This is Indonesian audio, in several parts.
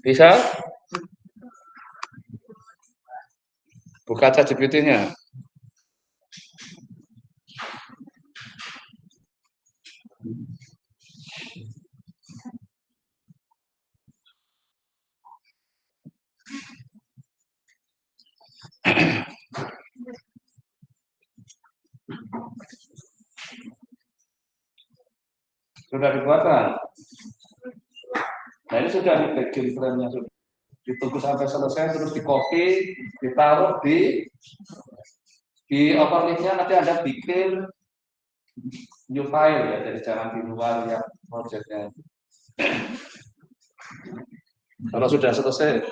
Bisa buka ChatGPT-nya. Sudah dibuatkan. Nah ini sudah dibikin frame-nya, sudah ditunggu sampai selesai, terus di copy, ditaruh di open link-nya, nanti Anda bikin new file ya, jadi jangan di luar ya project-nya. Kalau sudah selesai.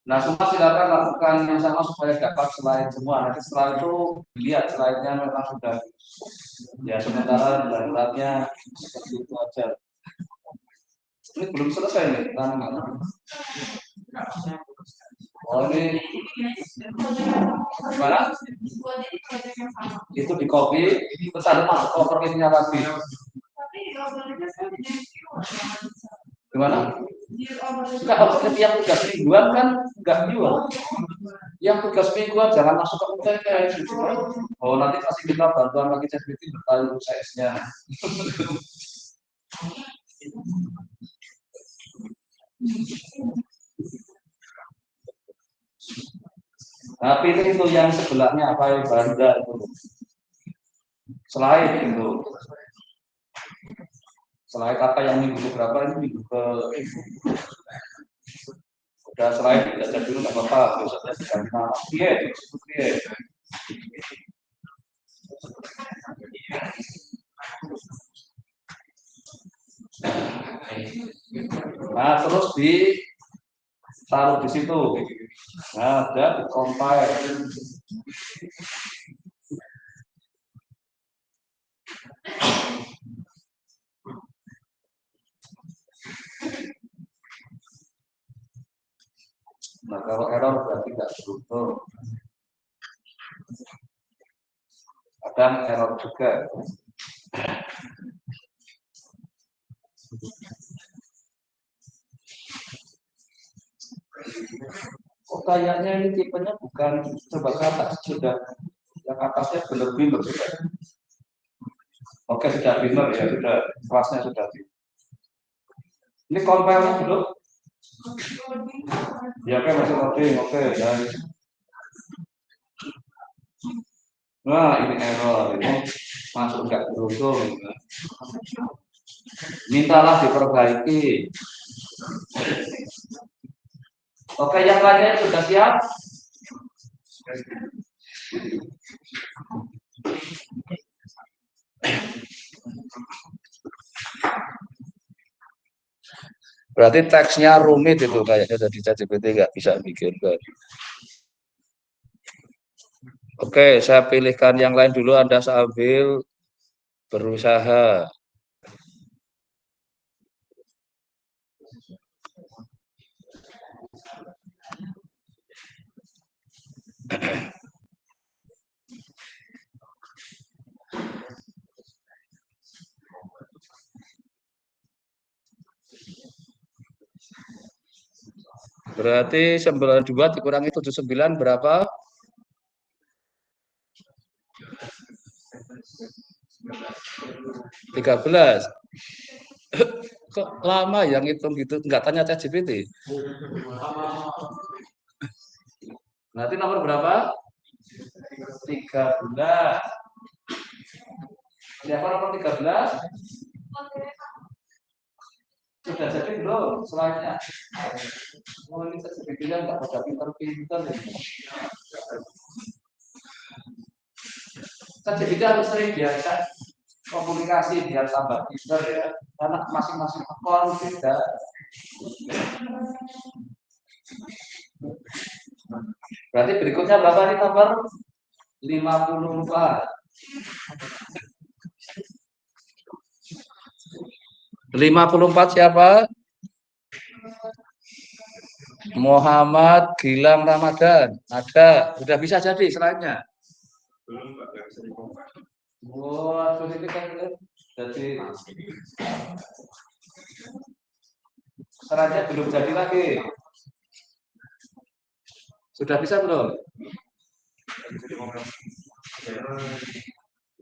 Nah, semua silakan lakukan yang sama supaya dapat slide semua. Nanti setelah itu lihat slide-nya memang sudah. Ya, sementara daruratnya seperti itu aja. Ini belum selesai nih. Oh, ini gimana? Itu di copy, terus ada masuk propertinya lagi. Gimana? Enggak, yang tugas mingguan kan enggak jual. Yang tugas mingguan jangan masuk ke UTS. Oh, nanti kasih kita bantuan lagi ChatGPT berkali UTS-nya. Nah, pilih itu yang sebelahnya apa yang banda itu. Selain itu. Selain apa yang minggu berapa ini minggu ke udah selain belajar dulu nggak apa-apa, besoknya diganti iya, iya. Nah, terus ditaruh di situ. Nah, dan di compile. Nah, kalau error berarti nggak beruntung. Kadang error juga. Oh, kayaknya ini tipenya bukan coba kata sudah yang atasnya benar-benar sudah. Oke, sudah benar ya, sudah kelasnya sudah. Ini compile-nya belum? Ya, oke, masih loading. Oke, ya. Nah, ini error. Ini masuk nggak beruntung. Mintalah diperbaiki. Oke, yang lainnya sudah siap? Berarti teksnya rumit itu kayaknya dari ChatGPT nggak bisa bikin. Oke, saya pilihkan yang lain dulu. Anda sambil berusaha. Berarti 92 dikurangi 79 berapa? 13. Kok lama yang hitung gitu? Enggak tanya ChatGPT. Nanti nomor berapa? 13. Siapa nomor 13? Sudah jadi belum slide-nya? Oh, ini ChatGPT-nya enggak pada pintar-pintar. ChatGPT harus sering biasa komunikasi biar tambah pintar ya. Karena masing-masing akun beda. Berarti berikutnya berapa nih nomor? 54. 54 siapa? Muhammad Gilang Ramadan. Ada. Sudah bisa jadi selainnya. Wah, ini kan jadi syaratnya belum jadi lagi. Sudah bisa belum?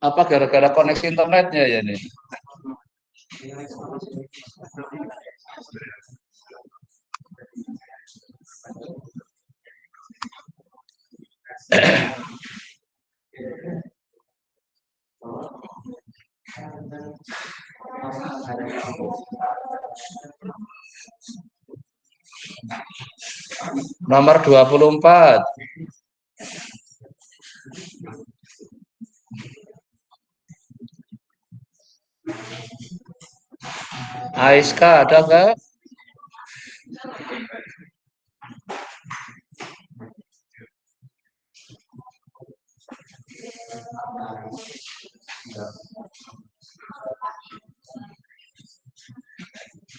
Apa gara-gara koneksi internetnya ya ini? Nomor 24. Aiska ada nggak?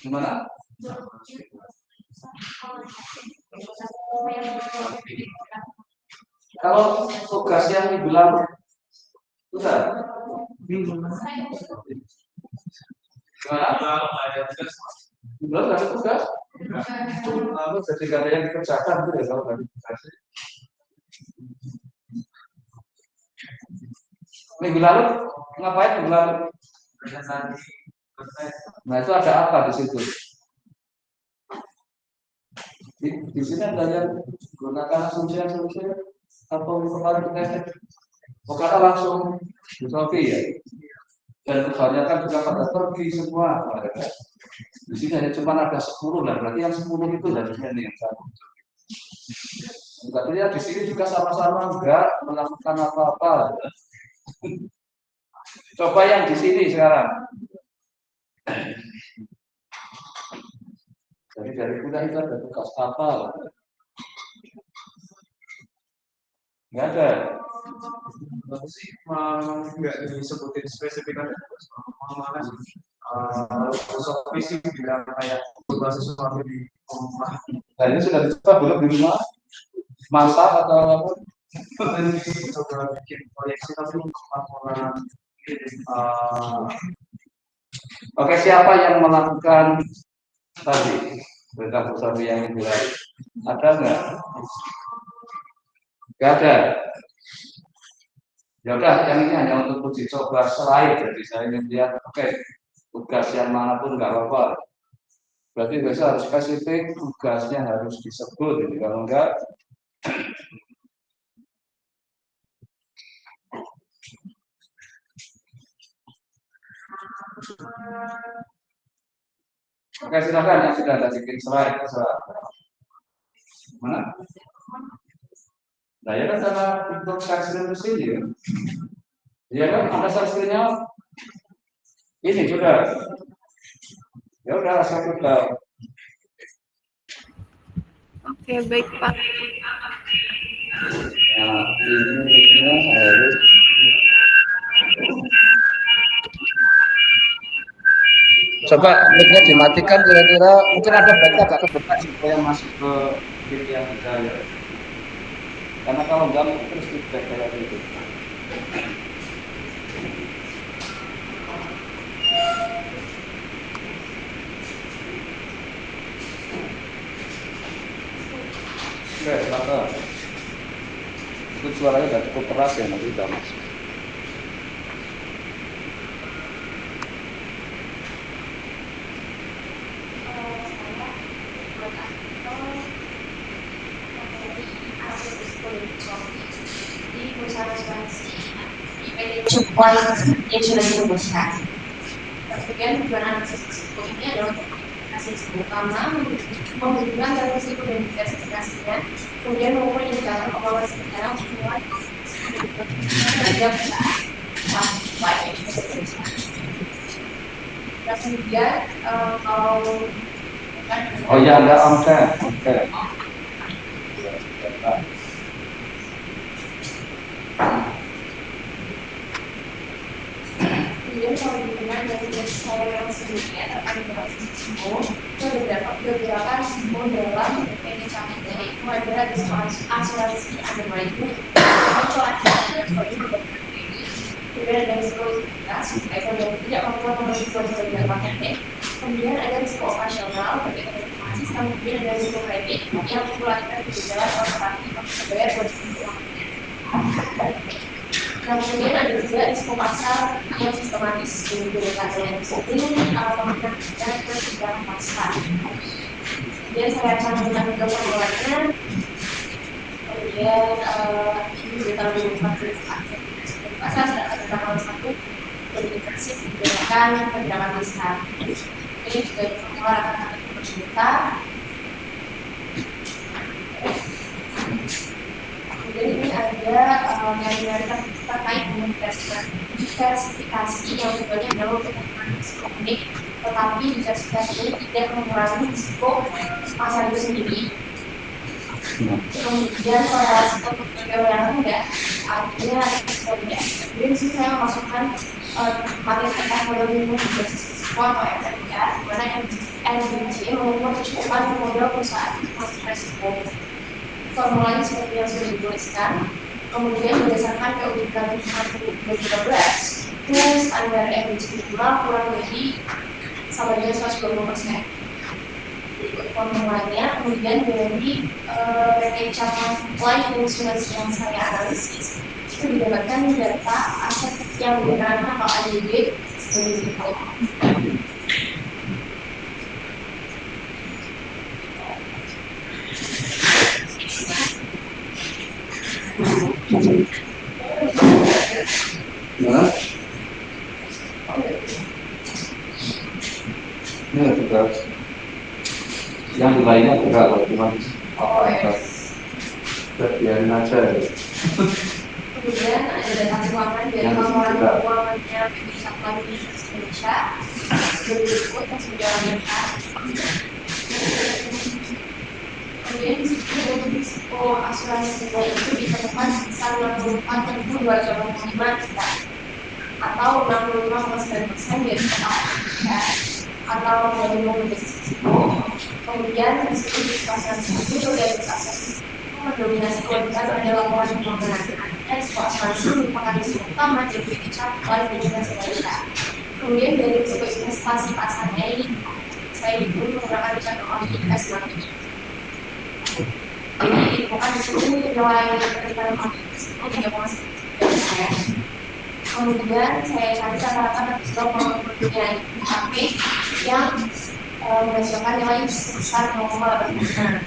Gimana? Kalau tugas yang dibilang sudah. Gimana? Belum ada tugas. Lalu jadi gak ada yang dikerjakan gitu ya kalau nggak dikasih. Minggu lalu ngapain minggu lalu? Nah itu ada apa di situ? Di sini ada yang gunakan asumsi atau kemarin kita bukan langsung di Sofi ya. Dan kebanyakan juga pada pergi semua. Di sini hanya cuma ada 10 lah, berarti yang 10 itu harusnya nih yang satu. Tapi ya di sini juga sama-sama enggak melakukan apa-apa. Coba yang di sini sekarang. Jadi dari kuda itu ada tugas apa? Enggak ada. Tapi sih nggak disebutin spesifik aja malah visi bilang kayak coba sesuatu di rumah. Dan ini sudah dicoba belum di rumah? Masak atau apa? Coba bikin proyeksi tapi orang. Oke, siapa yang melakukan tadi berita besar yang bilang ada nggak? Nggak ada. Ya udah, yang ini hanya untuk uji coba slide. Jadi saya ingin lihat, oke, tugas yang manapun nggak apa-apa. Berarti besok harus spesifik, tugasnya harus disebut. Jadi kalau enggak, oke silakan yang sudah ada bikin slide. Mana? Nah ya kan sama untuk screen di sini. Ya kan ada screennya. Ini sudah. Ya udah saya udah. Oke, baik Pak. Nah, ini harus coba mic-nya dimatikan kira-kira mungkin ada baiknya agak ke depan supaya masuk ke mic yang bisa ya. Karena kalau enggak terus feedback kayak gitu. Oke, silakan. Itu suaranya udah cukup keras ya, nanti udah masuk. Di perusahaan asuransi di PT Support yang sudah dirumuskan. Kemudian tujuan analisis risiko ini adalah untuk mengidentifikasi risiko utama, menentukan risiko dan diversifikasinya, kemudian maupun indikator evaluasi bencana untuk menilai terhadap sampai. Dan kemudian kalau Oh ya, enggak oke. Oke. kemudian kalau digunakan dari saya yang sebelumnya terkait dengan risiko, itu beberapa risiko dalam PNCAP itu ada risiko asuransi underwriting, kemudian ada risiko likuiditas, yaitu yang tidak mampu memenuhi kewajiban jangka pendek. Kemudian ada risiko operasional berkaitan dengan informasi, kemudian ada risiko kredit yang memperlakukan kegagalan korporasi untuk membayar kewajiban keuangannya. Nah, kemudian ada juga risiko pasar yang sistematis digunakan oleh sering mengakibatkan kegagalan pasar. Kemudian saya akan mengambil formulanya. Kemudian ini kita menggunakan pasar sedangkan tanggal 1 berinteraksi menggunakan pergerakan pasar. Ini juga diformular akan kita. Kemudian ini ada dari terkait dengan diversifikasi yang tujuannya adalah untuk mengurangi risiko unik, tetapi diversifikasi ini tidak mengurangi risiko pasar itu sendiri. Kemudian korelasi portofolio yang rendah, artinya risiko rendah. Kemudian di sini saya memasukkan materi terkait model minimum berbasis risiko atau MMR, di mana MBJ mengukur kecukupan model perusahaan masuk risiko. Formulanya seperti yang sudah dituliskan. Kemudian berdasarkan PUBG 2013, itu standar MBJ minimal kurang lebih sama dengan 120%. Formulanya, kemudian dari PT Cabang Life Insurance yang saya analisis itu didapatkan data aset yang digunakan atau ADB sebagai berikut. Nah, ini juga yang di lainnya juga cuma bagian aja. Kemudian ada data keuangan dari laporan keuangannya PT Cabang Indonesia berikut yang sudah dilakukan. Kemudian di situ risiko asuransinya itu ditemukan sebesar 64.285 juta atau 65,9% dari total atau dari mobilitas risiko. Kemudian risiko asuransi itu dari aset mendominasi kewajiban pada laporan keuangan. Risiko asuransi merupakan risiko utama dari PT Cabang Indonesia. Kemudian dari risiko investasi pasarnya ini saya dulu menggunakan channel investment. Jadi bukan di sini nilai perkiraan risiko 3,9%. Kemudian saya cari rata-rata portofolionya HP yang menghasilkan nilai sebesar 0,8%.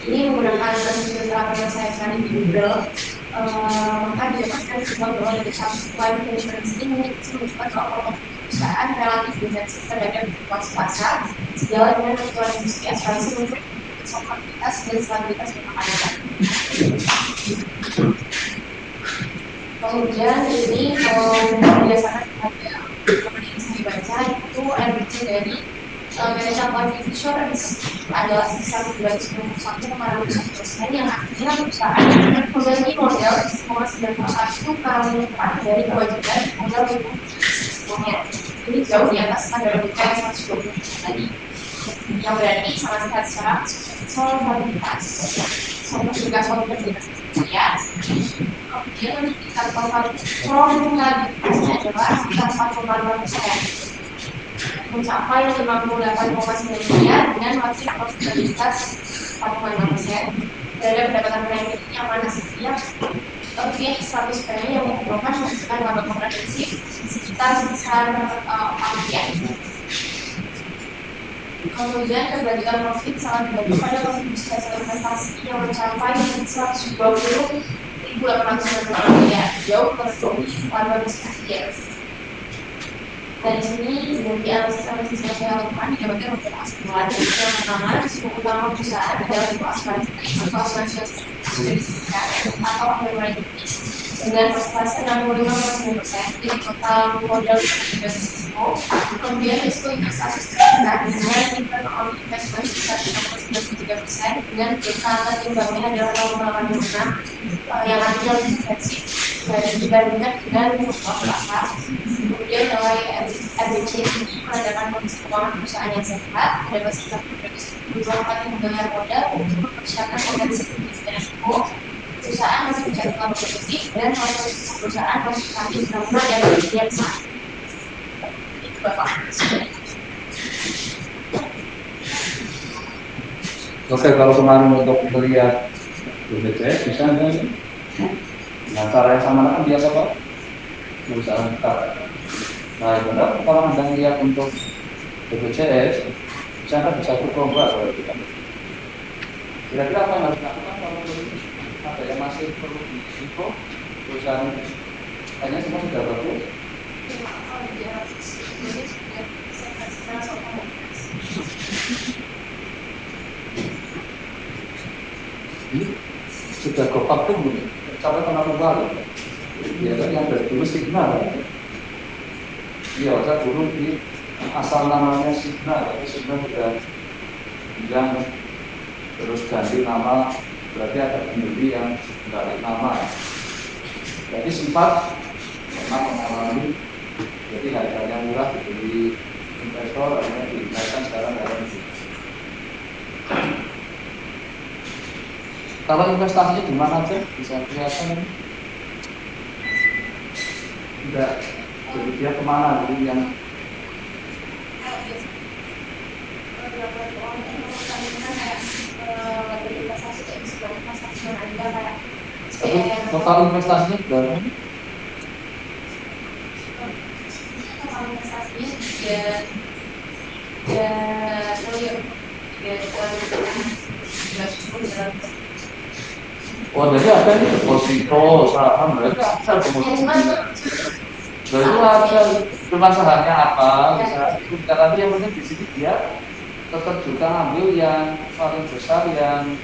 Ini menggunakan filter yang saya cari di Google. Maka didapatkan sebuah bahwa dari Life Insurance ini menunjukkan bahwa perusahaan relatif defensif terhadap fluktuasi pasar sejalan dengan kebutuhan industri asuransi untuk stabilitas dan stabilitas perpajakan. Kemudian ini berdasarkan pada dokumen yang saya baca itu RBC dari PT Cabang Insurance adalah sebesar 221,1% yang artinya perusahaan memiliki modal 1,91 kali lipat dari kewajiban modal risikonya. Ini jauh di atas standar BPS 120 tadi, yang berarti sama sekali secara solidaritas ya. Kemudian tingkat probabilitasnya adalah sekitar 4,5%. Mencapai 58,9 dengan margin profitabilitas 4,6%. Dari pendapatan premi yang mana setiap objek 100 premi yang merupakan menghasilkan laba komprehensif sekitar sebesar 4%. Kemudian keberlanjutan profit sangat bergantung pada kontribusi hasil investasi yang mencapai 120.890 miliar, jauh melebihi laba bisnis years. Dari sini dari analisis yang saya lakukan didapatkan beberapa kesimpulan. Yang pertama, risiko utama perusahaan adalah risiko asuransi atau underwriting dengan persentase 65,9%. Jadi total modal risiko. Kemudian risiko investasi dengan return on investment sebesar 3,93% dengan dekatan imbangnya adalah 0,86 yang artinya lebih defensif dibandingkan dengan risiko pasar. Kemudian Kemudian nilai ABC ini menandakan kondisi keuangan perusahaan yang sehat, ada fasilitas bermanfaat yang membayar modal untuk mempersiapkan potensi bisnis dan risiko. Perusahaan masih mencari peluang positif dan posisi perusahaan masih stabil dalam dan kemudian saat. Itu Bapak. Oke, kalau kemarin untuk melihat BPJS bisa nggak? Nah, cara yang sama kan biasa Pak, perusahaan kita. Nah, benar kalau Anda lihat untuk BPJS, bisa nggak bisa coba kalau kita. Kira-kira apa yang harus dilakukan kalau ada yang masih perlu diinfo perusahaan hanya semua sudah bagus. Ini sudah gopak tuh belum? Sampai kenapa baru? Biasanya yang dari dulu signal. Iya, saya dulu di asal namanya signal, tapi signal sudah bilang terus ganti nama, berarti ada pembeli yang ganti nama. Jadi sempat pernah mengalami, jadi harganya murah dibeli investor, akhirnya dinaikkan sekarang harga lebih. Kalau investasinya di mana aja bisa kelihatan ini. Tidak, jadi dia kemana jadi yang total investasinya berapa? Total investasinya 3 triliun. Oh, jadi ada nih deposito saham berarti ada deposito. Jadi itu ada cuma sahamnya apa? Bisa kita tadi yang penting di sini dia tetap juga ambil yang paling besar yang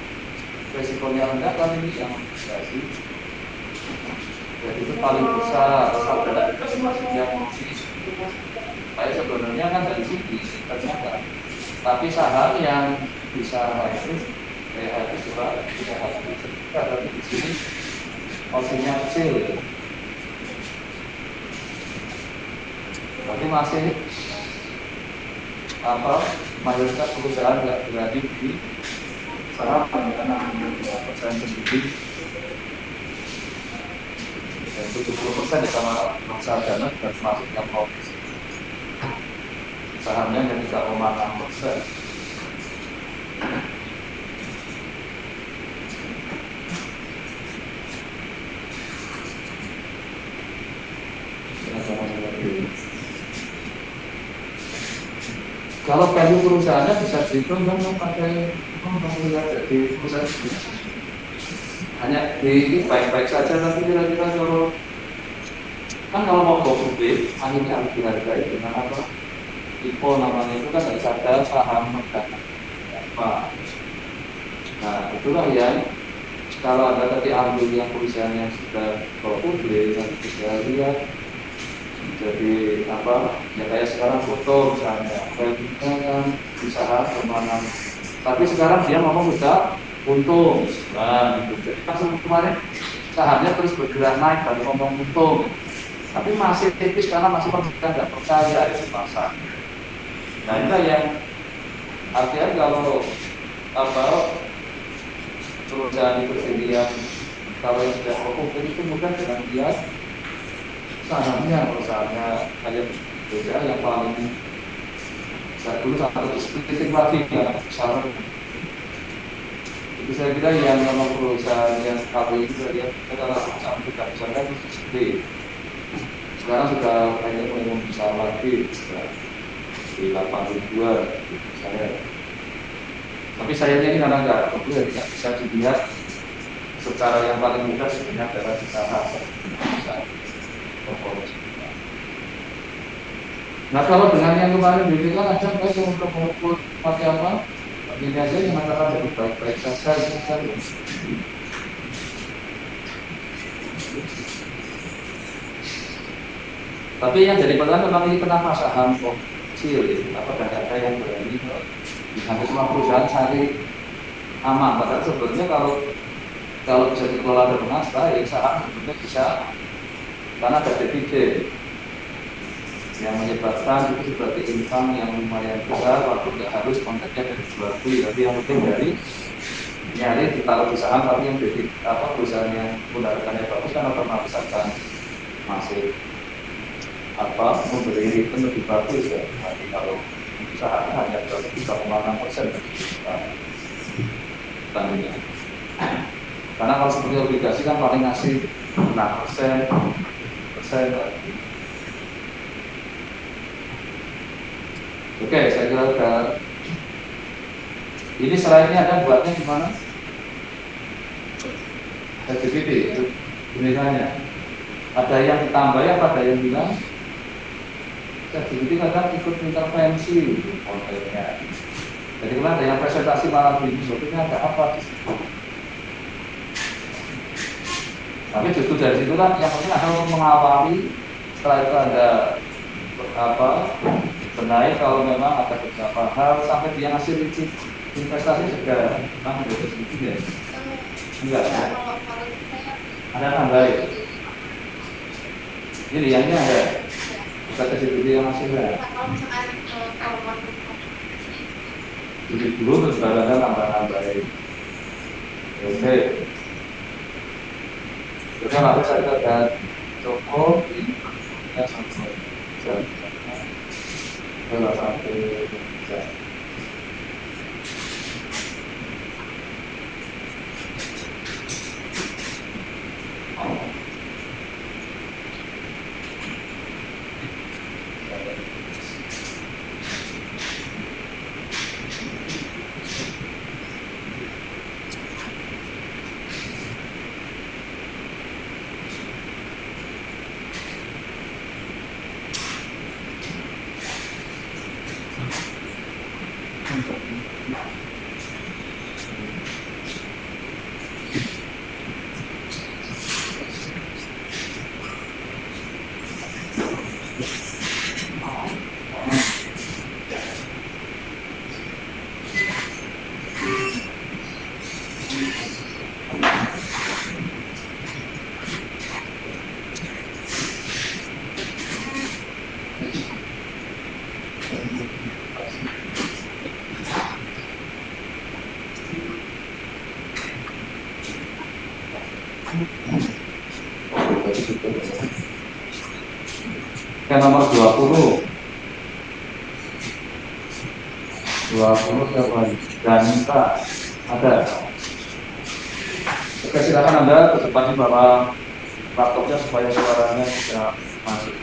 resikonya rendah kan ini yang obligasi. Jadi itu paling besar pada yang saya sebenarnya kan dari sini ternyata. Tapi saham yang bisa hybrid kayak juga bisa hybrid tapi di sini opsinya kecil. Tapi masih apa mayoritas perusahaan nggak berani di saham karena 2% sendiri dan 70% sama reksadana sudah termasuk yang profit. Sahamnya yang 3,6%. Kalau value perusahaannya bisa dihitung kan pakai lihat di perusahaan ini. Hanya di baik-baik saja tapi kira-kira kalau mau go publik akhirnya harus dihargai dengan apa? IPO namanya itu kan harus ada saham dana apa. Nah itulah yang kalau Anda tadi ambil yang perusahaan yang sudah go publik nanti bisa lihat jadi apa ya kayak sekarang foto misalnya kan bisa kemana tapi sekarang dia ngomong sudah untung nah gitu. Jadi langsung kemarin sahamnya terus bergerak naik dan ngomong untung tapi masih tipis karena masih tidak percaya itu pasar. Nah itu yang artinya kalau apa perusahaan itu dilihat kalau yang sudah publik itu mudah dengan dia sahamnya perusahaannya kayak beda yang paling saya dulu satu kritik lagi ya saran itu saya kira yang memang perusahaan yang kalau itu dia adalah perusahaan sudah misalkan itu seperti sekarang sudah kayaknya belum bisa lagi sudah di 82 misalnya tapi sayangnya ini karena tidak bisa dilihat secara yang paling mudah sebenarnya adalah di saham. Nah kalau dengan yang kemarin BPK ada nggak yang untuk mengukur pakai apa? Ini aja yang mengatakan jadi baik-baik saja. Tapi yang jadi pertanyaan memang ini kenapa saham kecil? Apa ada yang berani? Hampir semua perusahaan cari aman. Padahal sebenarnya kalau bisa dikelola dengan baik, saham sebenarnya bisa karena ada dividen. yang menyebabkan itu seperti income yang lumayan besar, waktu nggak harus konteksnya dari jual beli, tapi yang penting dari nyari ditaruh di saham, tapi yang jadi perusahaan yang fundamentalnya bagus kan otomatis akan masih memberi return lebih bagus ya. Tapi kalau usahanya hanya 3,6% tandingnya. Karena kalau seperti obligasi kan paling ngasih 6%, lagi. Oke, saya kira udah. Ini slide-nya ada buatnya gimana? LGBT itu tulisannya. Ada yang ditambah ya, ada yang bilang LGBT kadang ikut intervensi kontennya. Jadi kemarin ada yang presentasi malam ini, sebetulnya ada apa di situ? Tapi justru dari situ kan yang penting adalah untuk mengawali, setelah itu ada benahi kalau memang ada beberapa hal sampai dia ngasih licin investasi juga memang ada sedikit ya. Enggak. Ada tambahin. Ini liannya ada. Bukan sedikit yang masih ada. Jadi dulu terus baru tambah-tambahin. Oke. Oke, lalu saya ada cukup ya sampai salah satu nomor 20 siapa lagi? Danita ada. Oke, silakan Anda ke depan di bawah laptopnya supaya suaranya bisa masuk.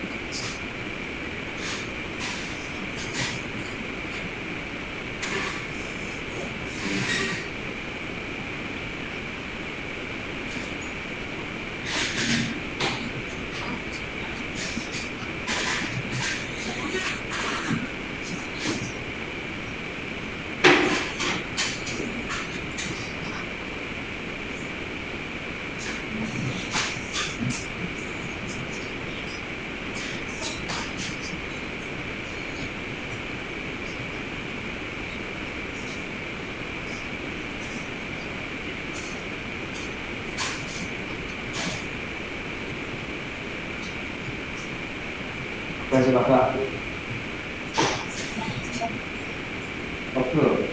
Oke, silakan. Oke.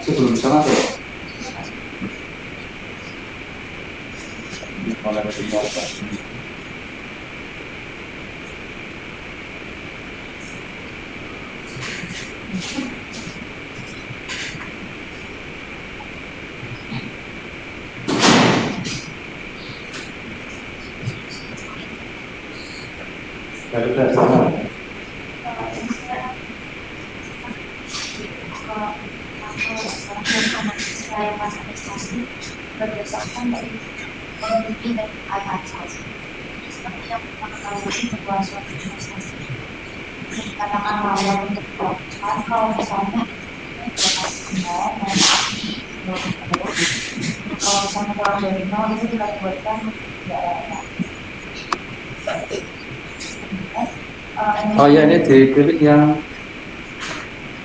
Masih belum bisa masuk. Mulai dari biasa. Dari biasa. Selain pas administrasi berdasarkan dari pemimpin dan administrasi. Seperti yang kita ketahui bahwa suatu investasi dikatakan layak untuk dilakukan kalau misalnya investasi nol dan kalau misalnya kurang dari nol itu dikategorikan tidak layak. Oh ya, ini dipilih yang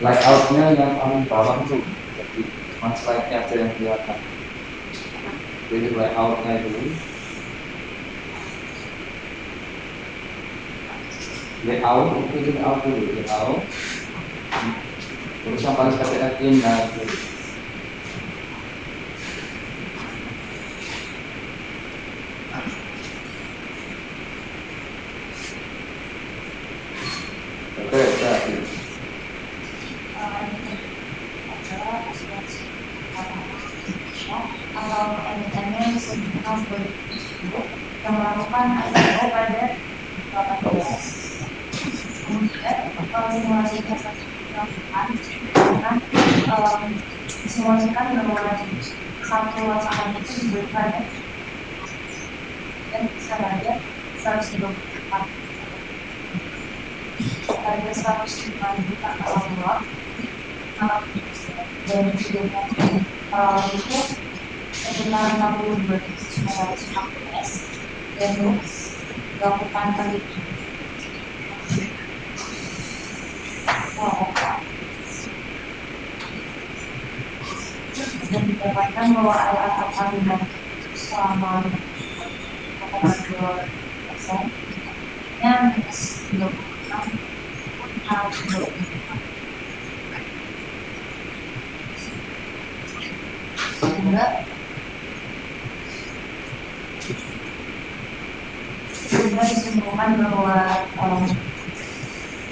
layoutnya yang paling bawah tuh, jadi cuma slide-nya aja yang kelihatan. Pilih layoutnya dulu. Layout, pilih layout dulu, layout. Terus yang paling kecil inline dulu. Oke, udah. Atau emitennya disebutkan sebagai yang melakukan IPO pada 18. Kemudian simulasi investasi dilakukan dengan disimulasikan bahwa satu wasakan itu diberikan dan bisa harga 124 harga 105 juta kalau luar dan juga itu sekitar 62.914 dan dilakukan perhitungan dan didapatkan bahwa ada pertambahan selama 82% yang minus 26 sehingga disimpulkan bahwa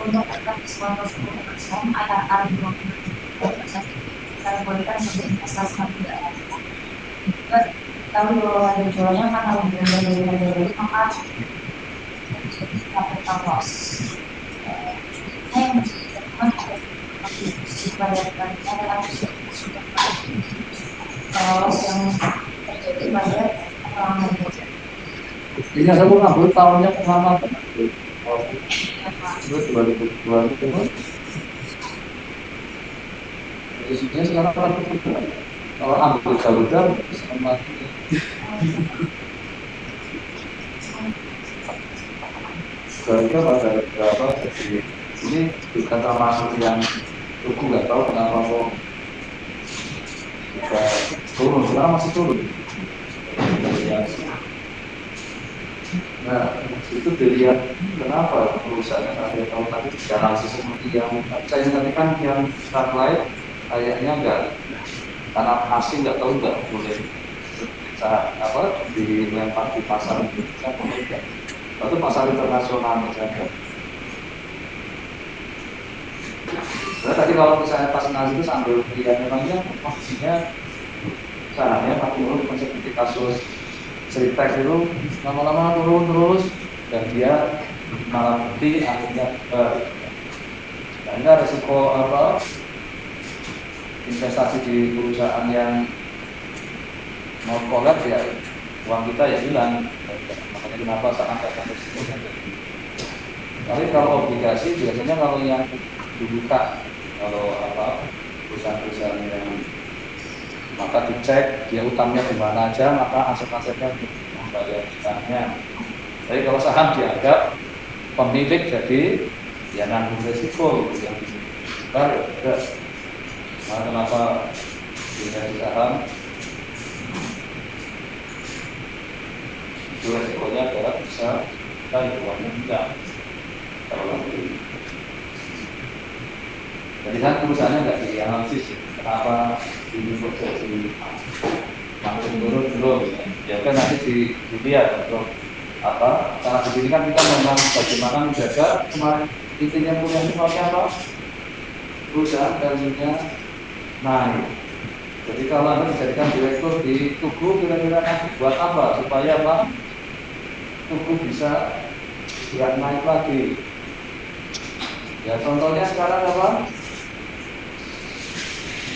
untuk tetap diskon 10% ada 20% dikategorikan sebagai investasi yang tidak layak. Juga tahu bahwa ada jualnya karena lebih rendah dari harga beli maka jadi capital loss. Yang disebutkan pada tadinya adalah loss yang terjadi pada orang lain. Ini ada ngambil tahunnya pengamatan. Itu 2002 itu. Posisinya sekarang kalau ambil Garuda sama Garuda pada berapa? Jadi ini bukan termasuk yang aku nggak tahu kenapa kok bisa turun, sekarang masih turun. Nah, itu dilihat kenapa perusahaan ada tahun tadi analisis seperti yang saya tadi kan yang satellite kayaknya enggak, karena asing nggak tahu nggak boleh dilempar di pasar Indonesia boleh, itu pasar internasional misalnya. Nah, tadi kalau misalnya pas analisis itu sambil lihat memangnya posisinya sahamnya makin turun seperti kasus Cerita itu lama-lama turun terus dan dia malah bukti akhirnya nah, ini resiko apa investasi di perusahaan yang mau kolab ya uang kita ya hilang, makanya kenapa saham datang ke situ. Tapi kalau obligasi biasanya kalau yang dibuka kalau apa perusahaan-perusahaan yang maka dicek dia utangnya di mana aja, maka aset-asetnya untuk membayar utangnya. Tapi kalau saham dianggap pemilik jadi ya nanggung resiko gitu yang besar ya juga. Nah, kenapa punya saham itu resikonya adalah bisa kita uangnya hilang kalau lagi. Jadi kan perusahaannya nggak dianalisis kenapa ini kok jadi makin turun belum ya kan nanti dilihat untuk apa cara begini kan kita memang bagaimana menjaga kemarin intinya kuliah itu apa perusahaan value-nya naik. Jadi kalau Anda dijadikan direktur di Tugu kira-kira buat apa supaya apa Tugu bisa nggak naik lagi. Ya contohnya sekarang apa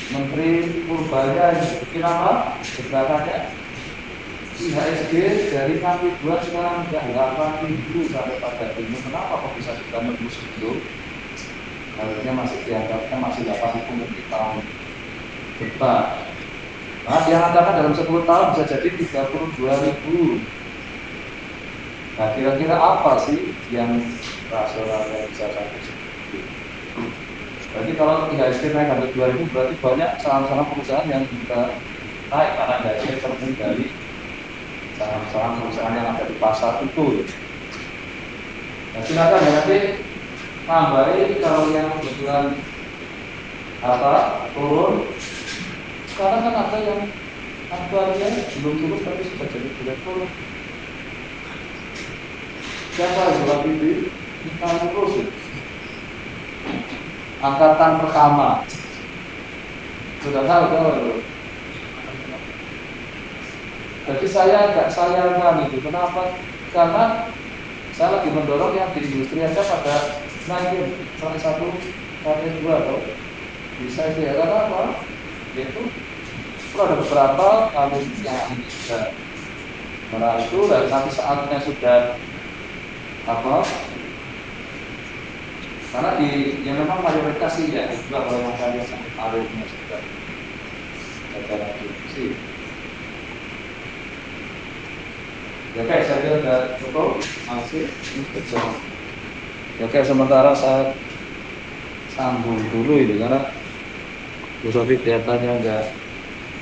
Menteri Purbaya bikin apa gebrakannya IHSG dari 6.000 sekarang sudah 8.000 sampai pada ini. Kenapa kok bisa sudah menembus itu? Harusnya masih dianggapnya masih 8.000 mungkin tahun depan. Nah, dia katakan dalam 10 tahun bisa jadi 32.000. Nah, kira-kira apa sih yang rasional yang bisa sampai seperti itu? Berarti kalau IHSG naik sampai 2.000 berarti banyak saham-saham perusahaan yang juga naik karena IHSG terdiri dari saham-saham perusahaan yang ada di pasar itu. Nah, silakan ya nanti tambahin kalau yang kebetulan apa turun. Sekarang kan ada yang aktualnya belum turun tapi sudah jadi direktur. Siapa yang buat ini? Kita terus. Angkatan pertama sudah tahu. Jadi saya agak sayangkan itu. Kenapa? Karena saya lagi mendorong yang di industri aja pada naik salah satu sampai dua atau bisa itu ya karena apa? Yaitu ada beberapa kalau yang sudah merah itu dan nanti saatnya sudah apa? Karena di yang memang mayoritas sih ya juga kalau yang kalian sampai karirnya sudah ada sih. Ya kayak saya kira sudah cukup masih betul. Ya kayak sementara saya sambung dulu itu karena Bu Sofi kelihatannya nggak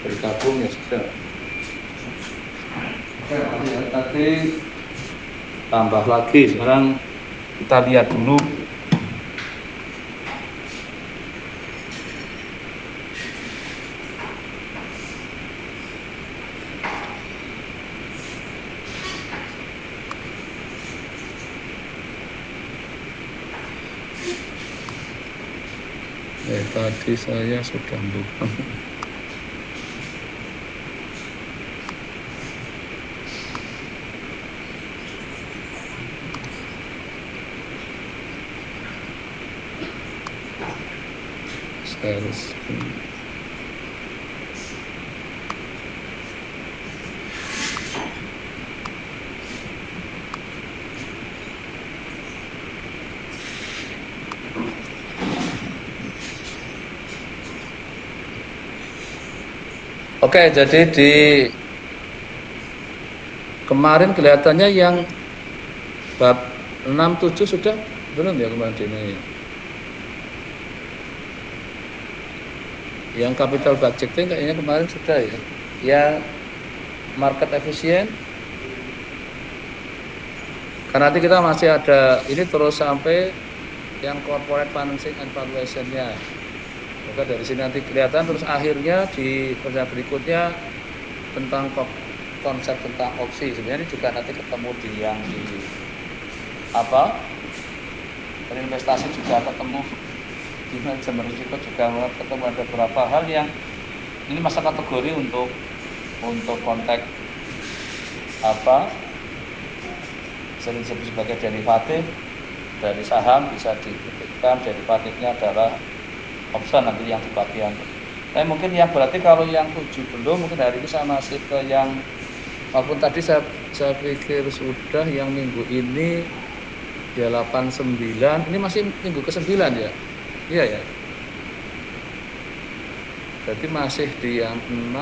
bergabung ya sudah. Oke, ya, tadi tambah lagi sekarang kita lihat dulu. Tadi saya sudah lupa. Saya harus Oke, jadi di kemarin kelihatannya yang bab 6-7 sudah belum ya kemarin ini. Yang capital budgeting kayaknya kemarin sudah ya. Ya market efisien. Karena nanti kita masih ada ini terus sampai yang corporate financing and valuation-nya. Maka dari sini nanti kelihatan terus akhirnya di perjalanan berikutnya tentang konsep tentang opsi. Sebenarnya juga nanti ketemu di yang di apa? Berinvestasi juga ketemu di manajemen risiko juga ketemu ada beberapa hal yang ini masa kategori untuk konteks apa? Sering disebut sebagai derivatif dari saham bisa diberikan derivatifnya adalah option nanti yang di bagian. Tapi mungkin yang berarti kalau yang 7 belum mungkin hari ini saya masih ke yang walaupun tadi saya pikir sudah yang minggu ini ya 89 ini masih minggu ke-9 ya. Iya ya. Berarti masih di yang 6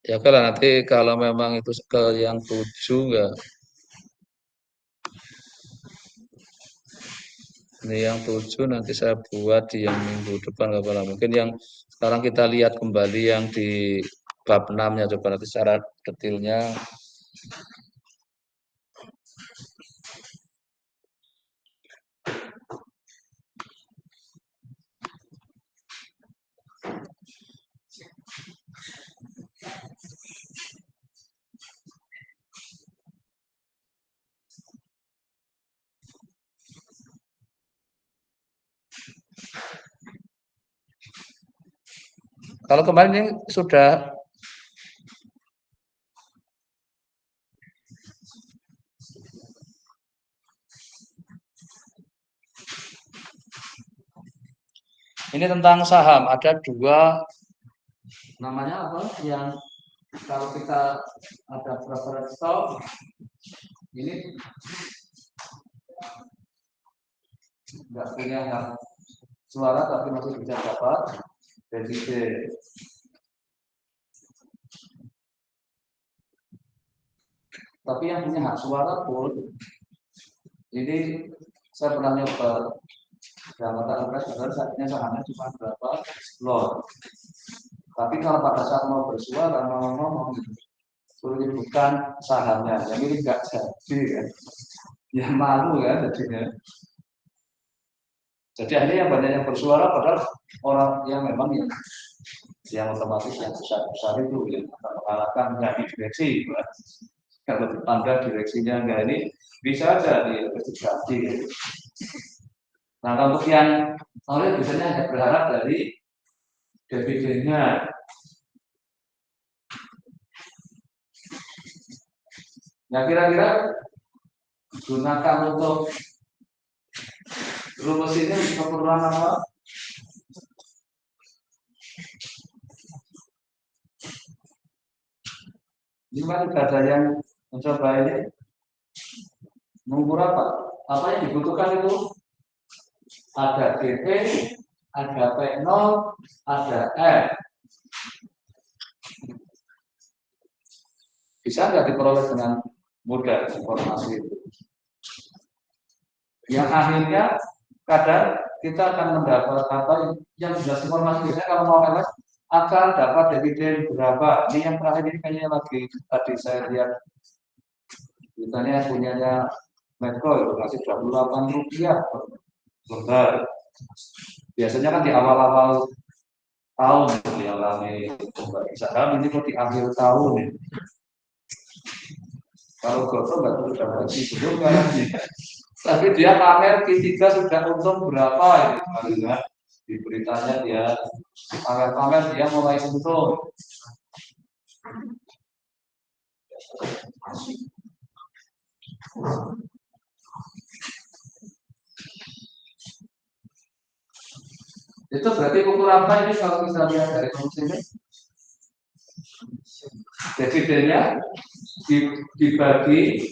Ya kalau nanti kalau memang itu ke yang 7 enggak. Ini yang 7 nanti saya buat di yang minggu depan nggak apa-apa. Mungkin yang sekarang kita lihat kembali yang di bab 6-nya coba nanti secara detailnya. Kalau kemarin ini sudah ini tentang saham, ada dua namanya apa yang kalau kita ada preference stock ini nggak punya hak suara tapi masih bisa dapat dividen. Tapi yang punya hak suara pun ini saya pernah nyoba dalam mata kertas padahal saatnya sahamnya cuma berapa lot. Tapi kalau pada saat mau bersuara mau ngomong suruh menyebutkan sahamnya, yang ini nggak jadi kan, ya malu ya jadinya. Jadi akhirnya yang banyak yang bersuara padahal orang yang memang yang otomatis yang besar itu yang akan mengalahkan menjadi direksi. Kalau tanda direksinya enggak ini bisa aja diintegrasi. Nah untuk yang oleh biasanya hanya berharap dari dividennya. Nah kira-kira gunakan untuk rumus ini keperluan apa? Gimana tidak ada yang mencoba ini? Mengukur apa? Apa yang dibutuhkan itu? Ada DP, ada P0, ada R. Bisa nggak diperoleh dengan mudah informasi itu? Yang akhirnya kadang kita akan mendapat apa yang jelas informasi biasanya kalau mau LS akan dapat dividen berapa. Ini yang terakhir ini kayaknya lagi tadi saya lihat misalnya punyanya Medco itu kasih Rp28 per lembar. Biasanya kan di awal-awal tahun dialami saham ini kok di akhir tahun ini. Kalau Goto nggak perlu dapat sebelum kan, tapi dia pamer Q3 sudah untung berapa ini, ya. Di beritanya dia pamer dia mulai untung. Itu berarti ukur apa ini kalau kita lihat dari rumus ini? Dividennya dibagi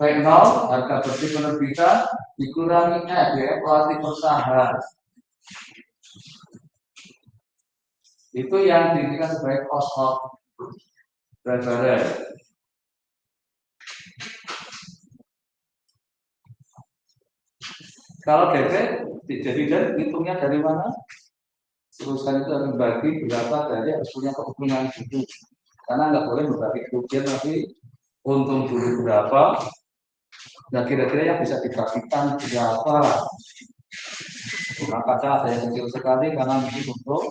P0 harga bersih penerbitan dikurangi biaya pelatih perusahaan. Itu yang diberikan sebagai cost of reference. Kalau DP dividen hitungnya dari mana? Perusahaan itu akan bagi berapa dari harus punya keuntungan itu. Karena nggak boleh membagi kerugian tapi untung dulu berapa. Nah kira-kira yang bisa dibagikan berapa? Maka ada yang kecil sekali karena mungkin untuk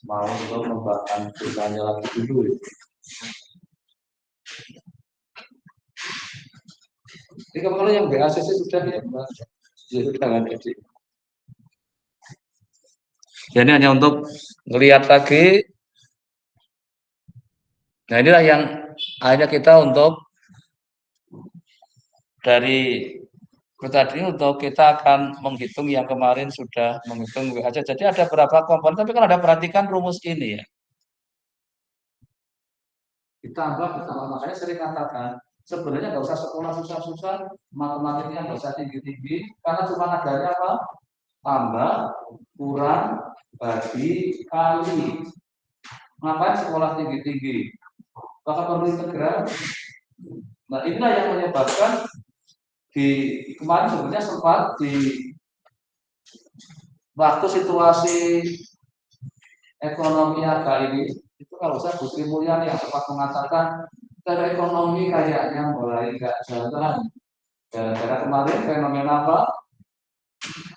mau untuk membahas perusahaannya lagi dulu. Jadi kalau yang BACC sudah ya, jangan jadi. Jadi hanya untuk melihat lagi. Nah inilah yang akhirnya kita untuk dari tadi untuk kita akan menghitung yang kemarin sudah menghitung aja. Jadi ada berapa komponen, tapi kan ada perhatikan rumus ini ya. Ditambah, makanya sering katakan sebenarnya nggak usah sekolah susah-susah, matematikanya nggak usah tinggi-tinggi, karena cuma adanya apa? Tambah, kurang, bagi kali. Ngapain sekolah tinggi-tinggi? Apakah perlu integral? Nah, inilah yang menyebabkan di kemarin sebenarnya sempat di waktu situasi ekonomi harga ini, itu kalau saya Bu Sri Mulyani yang sempat mengatakan secara ekonomi kayaknya mulai nggak jalan. Gara-gara kemarin fenomena apa?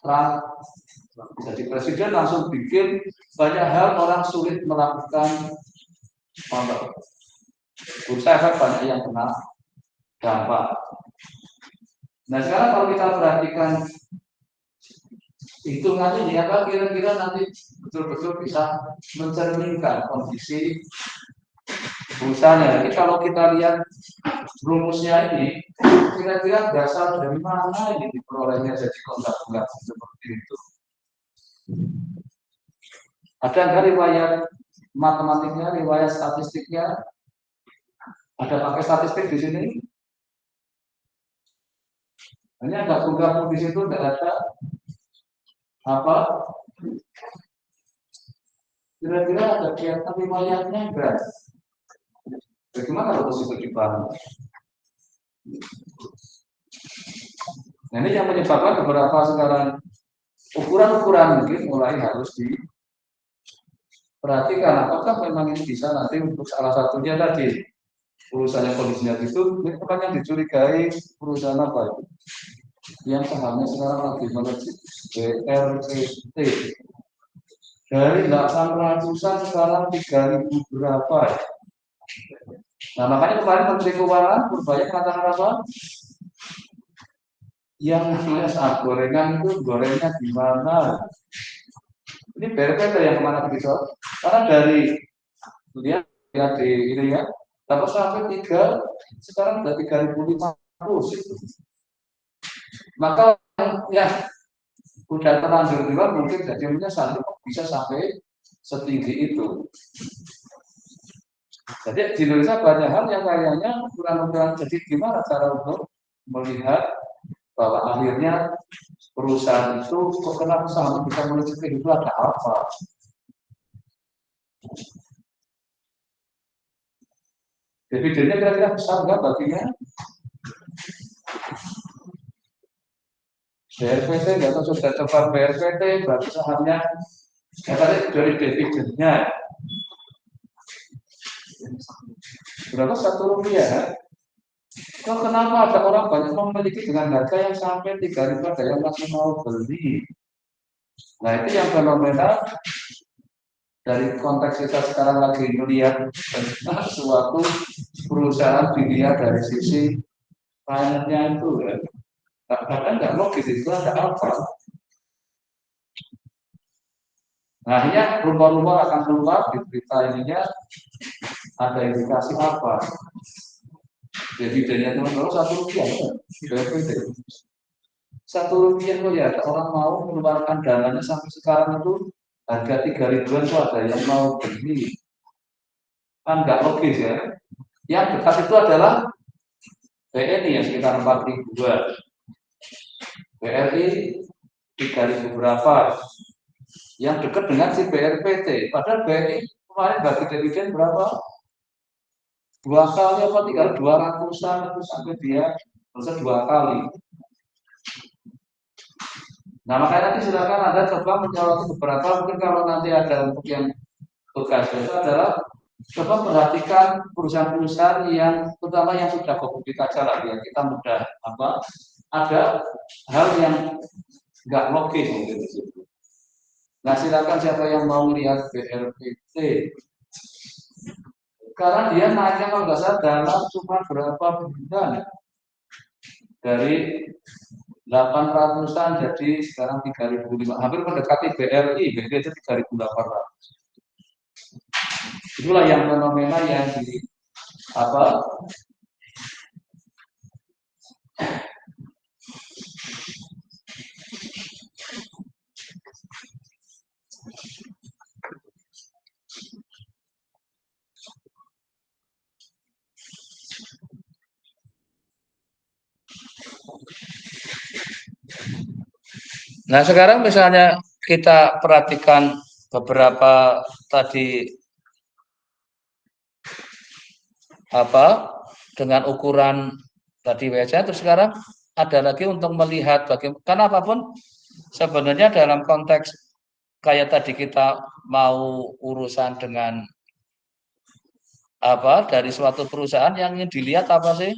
Trump jadi presiden langsung bikin banyak hal orang sulit melakukan kontrol. Bursa efek banyak yang kena dampak. Nah sekarang kalau kita perhatikan hitungan ini, apa kira-kira nanti betul-betul bisa mencerminkan kondisi bursanya. Jadi kalau kita lihat rumusnya ini, kira-kira berasal dari mana ini diperolehnya jadi kontak-kontak seperti itu. Ada nggak riwayat matematiknya, riwayat statistiknya? Ada pakai statistik di sini? Hanya nggak gabung di situ, nggak ada apa? Kira-kira ada kelihatan riwayatnya enggak? Bagaimana kalau itu dipahami? Nah, ini yang menyebabkan beberapa sekarang ukuran-ukuran mungkin mulai harus diperhatikan apakah memang ini bisa nanti untuk salah satunya tadi perusahaan yang kondisinya itu bukan yang dicurigai perusahaan apa itu yang sahamnya sekarang lagi melejit BRPT dari 800-an sekarang 3.000 berapa ya? Nah makanya kemarin Menteri Keuangan Purbaya mengatakan apa? Yang namanya saat gorengan itu gorengnya di mana? Ini BRPT yang kemana begitu? Karena dari lihat di ini ya, dapat sampai 3 sekarang sudah 3.500. Maka ya udah terlanjur juga mungkin jadinya satu bisa sampai setinggi itu. Jadi di Indonesia banyak hal yang kayaknya kurang-kurang. Jadi gimana cara untuk melihat bahwa akhirnya perusahaan itu kok kenapa saham bisa menuju ke itu ada apa? Dividennya kira-kira besar nggak baginya? BRPT nggak tahu sudah coba BRPT berarti sahamnya tadi dari dividennya berapa Rp1? Kok kenapa ada orang banyak memiliki dengan harga yang sampai 3.000 ada yang masih mau beli? Nah itu yang fenomena dari konteks kita sekarang lagi melihat suatu perusahaan dilihat dari sisi finance-nya itu ya. Kadang nggak logis itu ada apa? Nah ini rumor-rumor akan keluar di berita ininya ada indikasi apa? Dividennya teman-teman Rp1 ya, BPT. Rp1 kok ya, orang mau mengeluarkan dananya sampai sekarang itu harga 3.000-an itu ada yang mau beli. Kan nggak logis ya. Yang dekat itu adalah BNI yang sekitar 4.000-an. BRI 3.000 berapa. Yang dekat dengan si BRPT. Padahal BRI kemarin bagi dividen berapa? 2 kali apa 200-an itu sampai dia terus 2 kali. Nah makanya nanti silakan Anda coba menyoroti beberapa, mungkin kalau nanti ada untuk yang tugas itu adalah coba perhatikan perusahaan-perusahaan yang terutama yang sudah go public aja lah ya, kita mudah apa ada hal yang nggak logis mungkin di situ. Nah silakan siapa yang mau lihat BRPT. Karena dia naiknya kalau nggak salah dalam cuma berapa bulan dari 800-an jadi sekarang 3.500, hampir mendekati BRI itu 3.800. Itulah yang fenomena yang di apa Nah sekarang misalnya kita perhatikan beberapa tadi dengan ukuran tadi WC, terus sekarang ada lagi untuk melihat bagaimana, karena apapun sebenarnya dalam konteks kayak tadi kita mau urusan dengan dari suatu perusahaan yang ingin dilihat apa sih?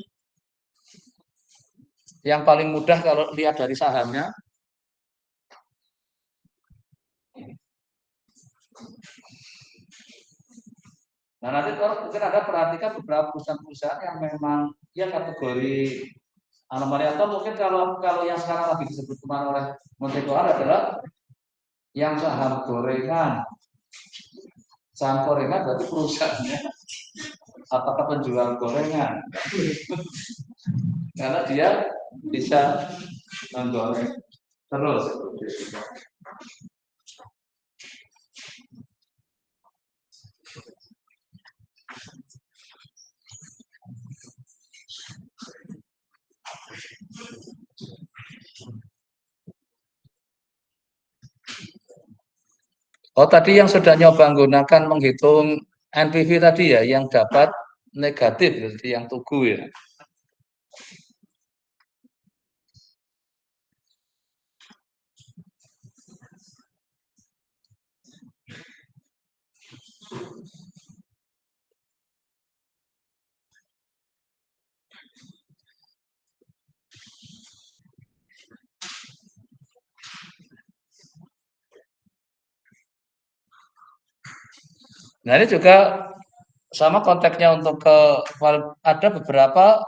Yang paling mudah kalau lihat dari sahamnya. Nah, nanti kalau mungkin ada perhatikan beberapa perusahaan-perusahaan yang memang ya kategori anomali, atau mungkin kalau yang sekarang lagi disebut kemarin oleh Menteri Keuangan adalah yang saham gorengan. Saham gorengan berarti perusahaannya apakah penjual gorengan? Karena dia bisa menggoreng terus. Oh, tadi yang sudah nyoba menggunakan menghitung NPV tadi ya, yang dapat negatif, jadi yang tugu ya. Nah, ini juga sama konteksnya untuk ada beberapa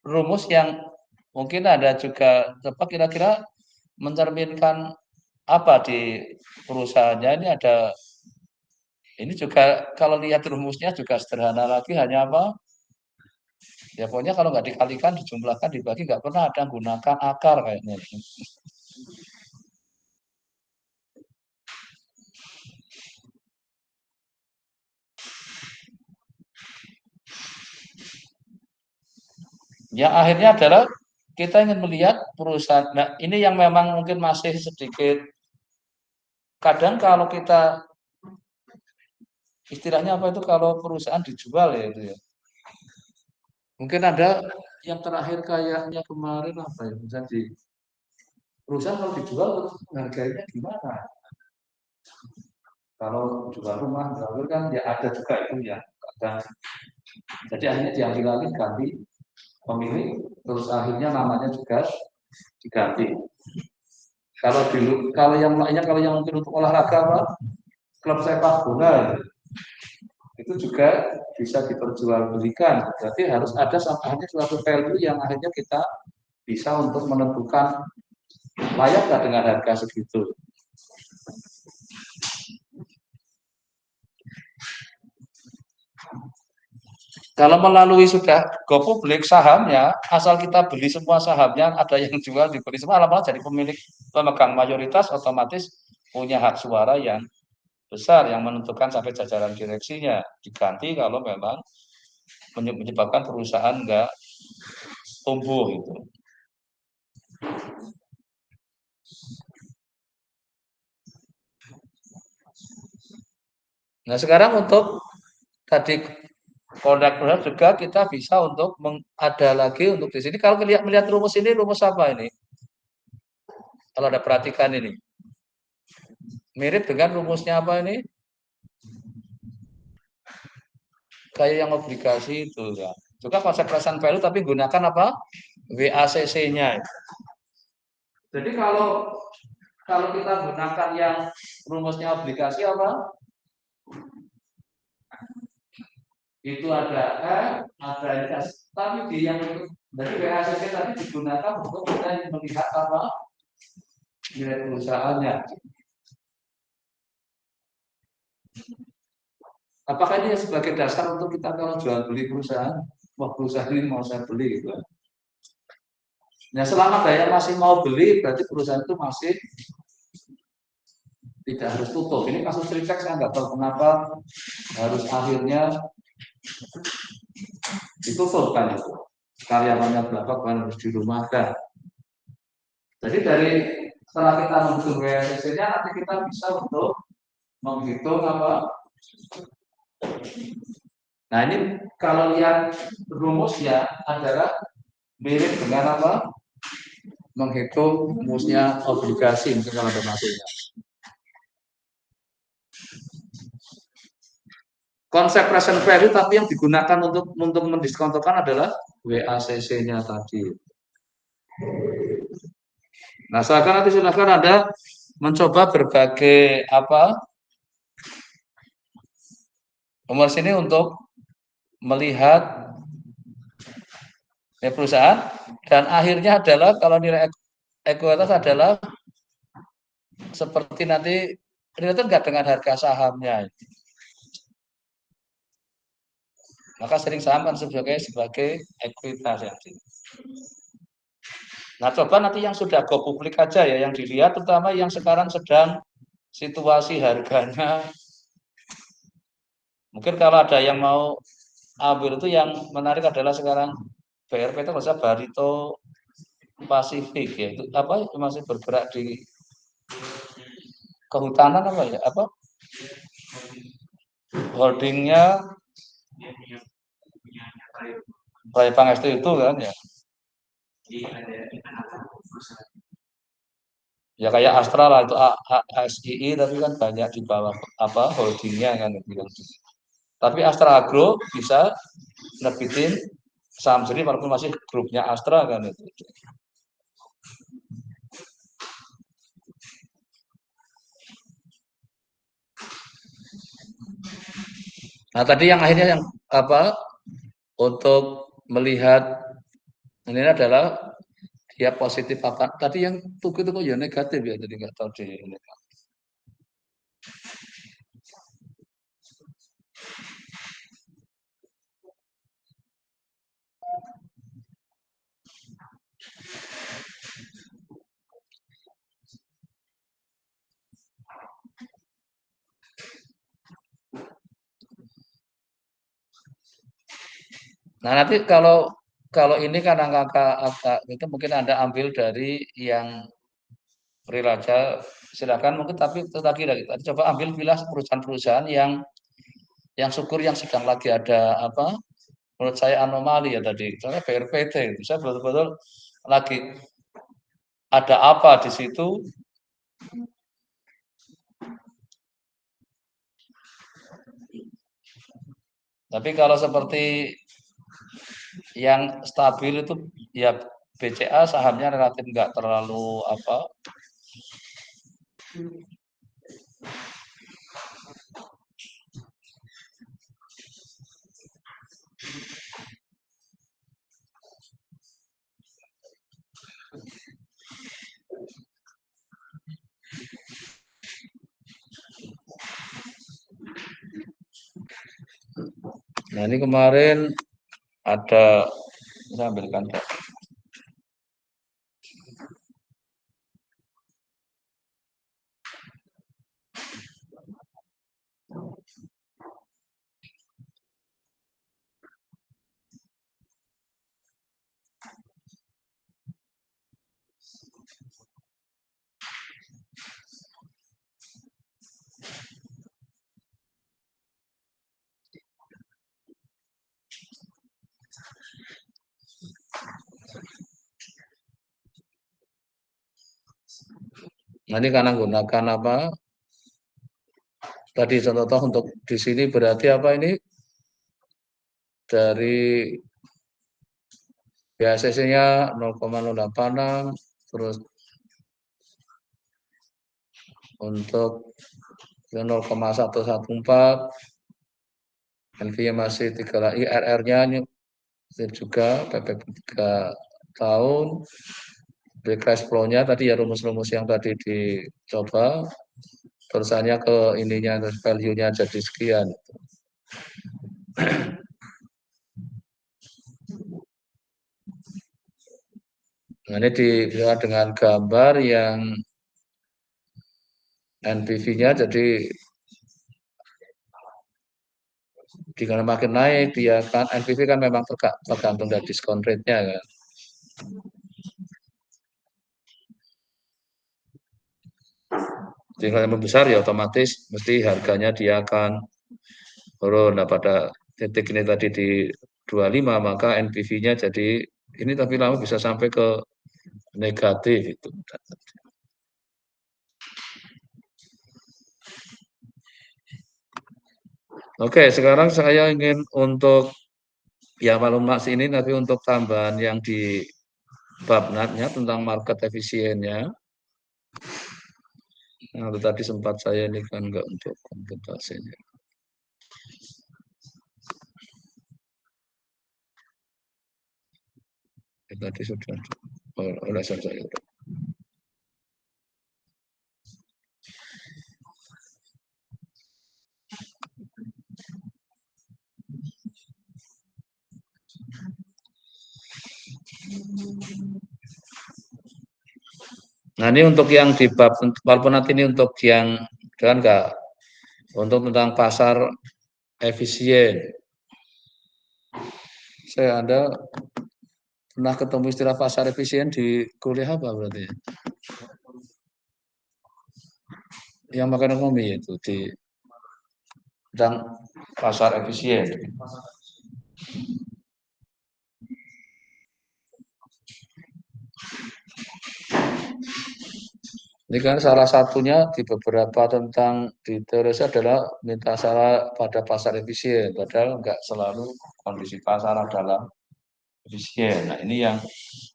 rumus yang mungkin ada juga kira-kira mencerminkan apa di perusahaannya. Ini juga kalau lihat rumusnya juga sederhana lagi, hanya ya pokoknya kalau nggak dikalikan, dijumlahkan, dibagi, nggak pernah ada menggunakan akar kayaknya. Yang akhirnya adalah kita ingin melihat perusahaan. Nah, ini yang memang mungkin masih sedikit, kadang kalau kita istilahnya apa itu, kalau perusahaan dijual ya itu ya. Mungkin ada yang terakhir kayaknya kemarin apa ya, misalnya di perusahaan kalau dijual terus harganya gimana? Kalau jual rumah, kan ya ada juga itu ya. Jadi akhirnya diambil alih, ganti pemilik, terus akhirnya namanya juga diganti. Kalau yang lainnya, kalau yang mungkin untuk olahraga klub sepak bola itu juga bisa diperjualbelikan. Berarti harus ada akhirnya suatu value yang akhirnya kita bisa untuk menentukan layakkah dengan harga segitu. Kalau melalui sudah go publik sahamnya, asal kita beli semua sahamnya, ada yang jual, dibeli semua, lama-lama jadi pemilik pemegang mayoritas, otomatis punya hak suara yang besar yang menentukan sampai jajaran direksinya. Diganti kalau memang menyebabkan perusahaan nggak tumbuh itu. Nah, sekarang untuk tadi produk juga kita bisa untuk ada lagi untuk di sini. Kalau melihat rumus ini, rumus apa ini? Kalau ada perhatikan ini, mirip dengan rumusnya apa ini? Kayak yang obligasi itu ya. Juga konsep present value tapi gunakan apa? WACC-nya. Jadi kalau kita gunakan yang rumusnya obligasi apa? Itu ada ada indikasi. Tapi di yang dari WACC tadi digunakan untuk kita melihat apa? Nilai perusahaannya. Apakah ini sebagai dasar untuk kita kalau jual beli perusahaan? Wah, perusahaan ini mau saya beli gitu. Nah, selama saya masih mau beli, berarti perusahaan itu masih tidak harus tutup. Ini kasus Tritex, saya nggak tahu kenapa harus akhirnya ditutup kan itu. Karyawannya berapa kan harus dirumahkan. Jadi setelah kita menghitung WACC-nya, nanti kita bisa untuk menghitung apa? Nah, ini kalau lihat rumusnya adalah mirip dengan apa? Menghitung rumusnya obligasi, mungkin kalau ada masuknya. Konsep present value tapi yang digunakan untuk mendiskontokan adalah WACC-nya tadi. Nah, silakan Anda mencoba berbagai apa? Nomor sini untuk melihat perusahaan dan akhirnya adalah kalau nilai ekuitas adalah seperti nanti related nggak dengan harga sahamnya. Maka sering saham kan sebagai ekuitas ya. Nah, coba nanti yang sudah go publik aja ya, yang dilihat terutama yang sekarang sedang situasi harganya. Mungkin kalau ada yang mau ambil itu yang menarik adalah sekarang BRP itu masa Barito Pasifik ya. Itu apa masih bergerak di kehutanan apa ya? Apa? Holdingnya Raya Pangestu itu kan ya. Ya kayak Astra lah itu ASII tapi kan banyak di bawah apa holdingnya kan itu. Tapi Astra Agro bisa nerbitin saham sendiri walaupun masih grupnya Astra kan itu. Nah, tadi yang akhirnya yang apa untuk melihat ini adalah dia positif apa? Tadi yang tuku itu kok ya negatif ya, jadi nggak tahu di ini. Nah, nanti kalau ini kan angka itu mungkin Anda ambil dari yang real aja, silakan mungkin tapi itu tadi coba ambil pilih perusahaan-perusahaan yang syukur yang sedang lagi ada apa? Menurut saya anomali ya tadi. Misalnya BRPT itu saya betul-betul lagi ada apa di situ. Tapi kalau seperti yang stabil itu ya BCA sahamnya relatif nggak terlalu apa. Nah, ini kemarin ada saya ambilkan. Nah, ini karena gunakan apa? Tadi contoh untuk di sini berarti apa ini? Dari BACC-nya 0,086 terus untuk 0,114 NV-nya masih 3 IRR-nya juga PP 3 tahun. Free cash flow-nya tadi ya rumus-rumus yang tadi dicoba. Terusannya ke ininya value-nya jadi sekian. Nah, ini dilihat dengan gambar yang NPV-nya jadi jika makin naik dia kan NPV kan memang tergantung dari diskon rate-nya kan. Tingkat yang membesar ya otomatis mesti harganya dia akan turun. Nah, pada titik ini tadi di 25 maka NPV-nya jadi ini tapi lama bisa sampai ke negatif itu. Oke, sekarang saya ingin untuk ya maklumat ini tapi untuk tambahan yang di bab NAT-nya tentang market efisiennya. Nah, itu tadi sempat saya ini kan enggak untuk komputasinya. Tadi sudah oleh saya. Nah, ini untuk yang di bab, walaupun nanti ini untuk yang kan enggak untuk tentang pasar efisien. Anda pernah ketemu istilah pasar efisien di kuliah apa berarti? Yang makan ekonomi itu di tentang pasar efisien. Ini kan salah satunya di beberapa tentang di teori adalah minta salah pada pasar efisien, padahal enggak selalu kondisi pasar adalah efisien. Nah, ini yang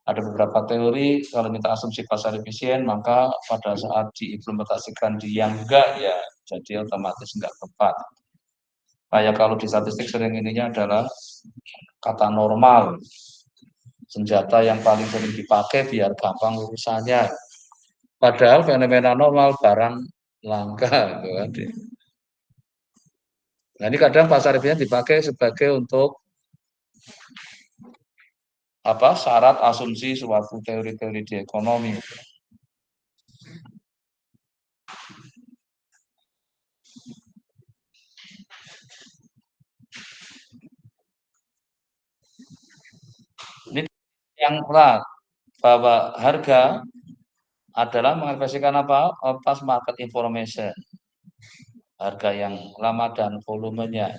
ada beberapa teori kalau minta asumsi pasar efisien maka pada saat diimplementasikan di yang enggak ya jadi otomatis enggak tepat. Kayak kalau di statistik sering ininya adalah kata normal, senjata yang paling sering dipakai biar gampang urusannya. Padahal fenomena normal barang langka, gitu kan. Nah, ini kadang pasar efisien dipakai sebagai untuk apa syarat asumsi suatu teori-teori di ekonomi. Ini yang berat bahwa harga adalah mengekspresikan apa? Pas market information. Harga yang lama dan volumenya.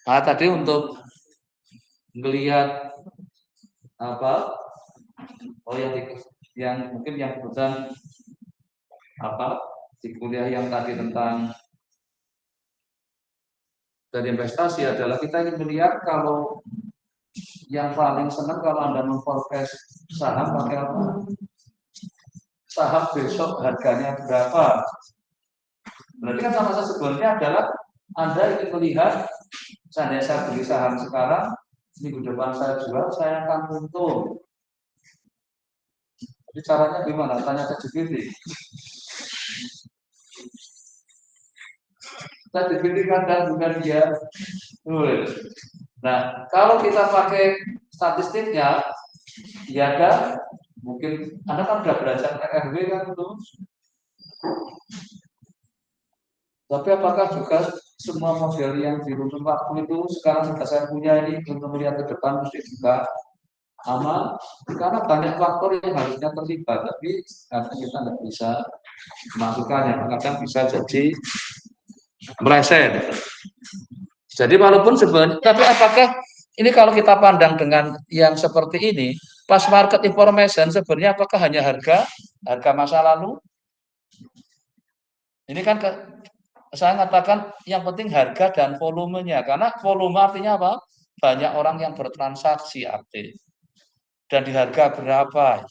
Nah, tadi untuk melihat apa? Oh, yang mungkin yang kebetulan apa di kuliah yang tadi tentang dari investasi adalah kita ingin melihat kalau yang paling senang kalau Anda memforecast saham pakai apa? Saham besok harganya berapa? Berarti kan sama saja sebenarnya adalah Anda ingin melihat seandainya saya beli saham sekarang, minggu depan saya jual, saya akan untung. Jadi caranya gimana? Tanya ke GPT. Kita dipikirkan dan bukan dia. Nah, kalau kita pakai statistiknya, ya kan, mungkin Anda kan sudah belajar RW kan itu. Tapi apakah juga semua model yang di runtuh waktu itu sekarang sudah saya punya ini untuk melihat ke depan mesti juga aman? Karena banyak faktor yang harusnya terlibat, tapi karena kita nggak bisa masukkannya, kadang bisa jadi meleset. Jadi walaupun sebenarnya, tapi apakah ini kalau kita pandang dengan yang seperti ini, pas market information sebenarnya apakah hanya harga masa lalu? Ini kan saya katakan yang penting harga dan volumenya, karena volume artinya apa? Banyak orang yang bertransaksi aktif. Dan di harga berapa?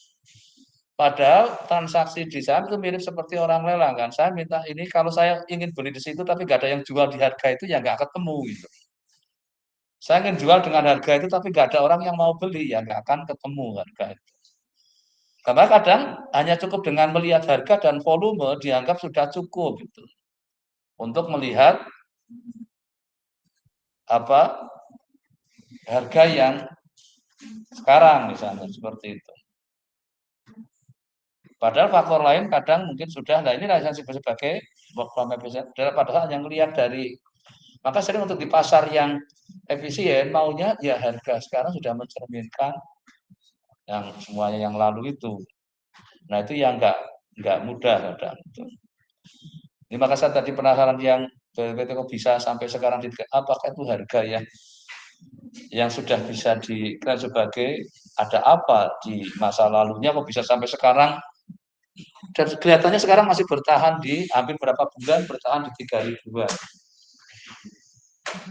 Padahal transaksi di saham itu mirip seperti orang lelang kan. Saya minta ini kalau saya ingin beli di situ tapi nggak ada yang jual di harga itu ya nggak ketemu gitu. Saya ingin jual dengan harga itu tapi nggak ada orang yang mau beli ya nggak akan ketemu harga itu. Karena kadang hanya cukup dengan melihat harga dan volume dianggap sudah cukup gitu. Untuk melihat apa harga yang sekarang misalnya seperti itu. Padahal faktor lain kadang mungkin sudah, nah inilah yang disebut sebagai work from efficient. Padahal yang melihat dari, maka sering untuk di pasar yang efisien maunya ya harga sekarang sudah mencerminkan yang semuanya yang lalu itu. Nah itu yang nggak mudah kadang. Ini maka saya tadi penasaran yang BPT kok bisa sampai sekarang apakah itu harga yang sudah bisa diklaim sebagai ada apa di masa lalunya kok bisa sampai sekarang dan kelihatannya sekarang masih bertahan di hampir berapa bulan bertahan di 3.000-an.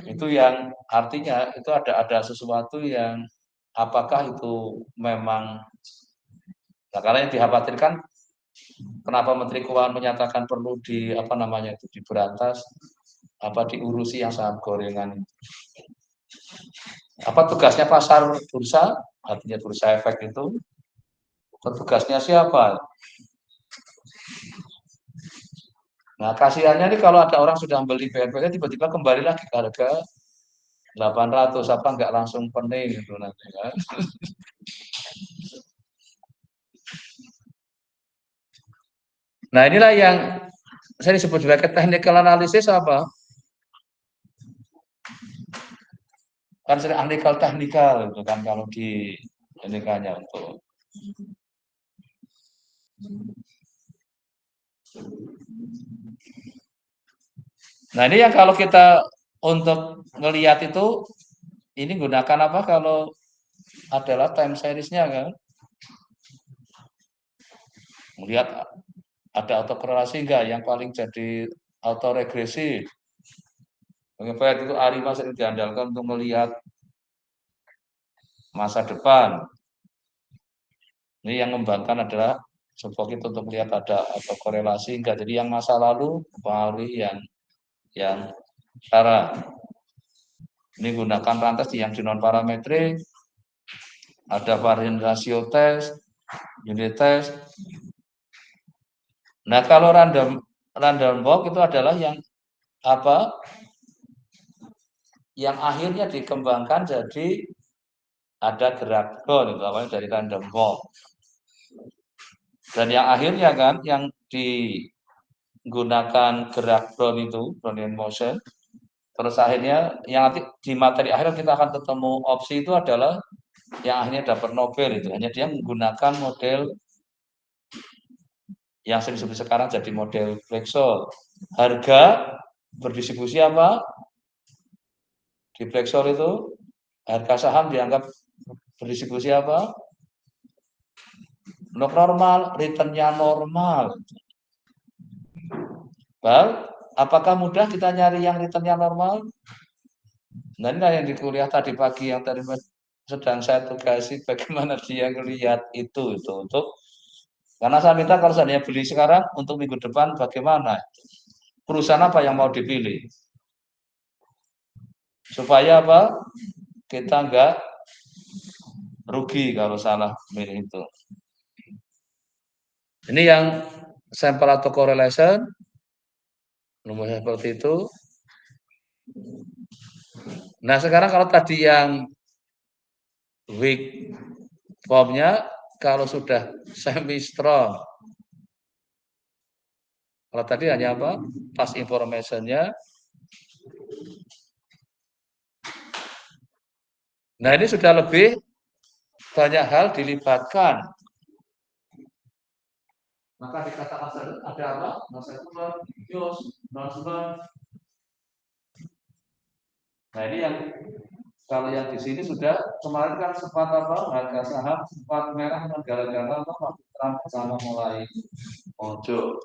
Itu yang artinya itu ada sesuatu yang apakah itu memang karena yang dikhawatirkan kenapa Menteri Keuangan menyatakan perlu diberantas diurusi yang saham gorengan. Apa tugasnya pasar bursa? Artinya bursa efek itu tugasnya siapa? Nah, kasihannya nih kalau ada orang sudah beli BNPT tiba-tiba kembali lagi ke harga 800 nggak langsung pening gitu nanti kan. Nah, inilah yang saya disebut sebagai technical analysis apa? Kan sering technical itu kan kalau di ini kayaknya untuk nah ini yang kalau kita untuk melihat itu ini gunakan apa kalau adalah time seriesnya kan melihat ada autokorelasi enggak yang paling jadi autoregresi baik itu ARIMA sering diandalkan untuk melihat masa depan ini yang mengembangkan adalah support itu untuk melihat ada autokorelasi enggak jadi yang masa lalu mempengaruhi yang sekarang ini gunakan rantai yang di non parametrik ada varian rasio test unit test. Nah, kalau random walk itu adalah yang yang akhirnya dikembangkan jadi ada gerak drone itu awalnya dari random walk. Dan yang akhirnya kan yang digunakan gerak drone itu drone in motion. Terus akhirnya yang nanti di materi akhir kita akan ketemu opsi itu adalah yang akhirnya dapat Nobel itu hanya dia menggunakan model yang sering disebut sekarang jadi model Black-Scholes. Harga berdistribusi apa? Di Black-Scholes itu harga saham dianggap berdistribusi apa? Normal, return-nya normal. Apakah mudah kita nyari yang return-nya normal? Nah, ini yang di kuliah tadi pagi yang tadi sedang saya tugasi bagaimana dia melihat itu untuk karena saya minta kalau seandainya beli sekarang untuk minggu depan bagaimana? Perusahaan apa yang mau dipilih? Supaya apa? Kita enggak rugi kalau salah milih itu. Ini yang sampel atau correlation. Rumusnya seperti itu. Nah, sekarang kalau tadi yang weak formnya kalau sudah semi strong. Kalau tadi hanya apa? Pas information-nya. Nah, ini sudah lebih banyak hal dilibatkan. Maka dikatakan ada apa? Non-secular, non-secular. Nah, ini yang kalau yang di sini sudah kemarin kan sempat apa? Harga saham sempat merah gara-gara apa? Trump sama mulai muncul.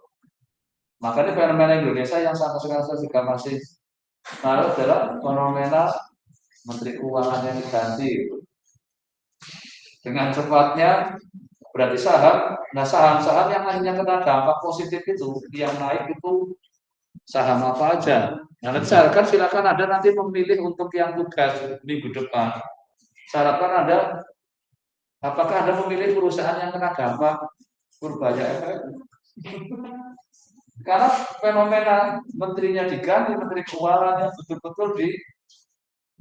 Makanya fenomena Indonesia yang sampai sekarang juga masih taruh adalah fenomena Menteri Keuangan yang diganti. Dengan cepatnya berarti saham, nah saham-saham yang akhirnya kena dampak positif itu, yang naik itu saham apa aja. Nah, nanti silakan ada nanti memilih untuk yang tugas minggu depan. Syaratkan ada, apakah ada memilih perusahaan yang kena dampak berbahaya efek? Karena fenomena menterinya diganti, menteri keuangannya betul-betul di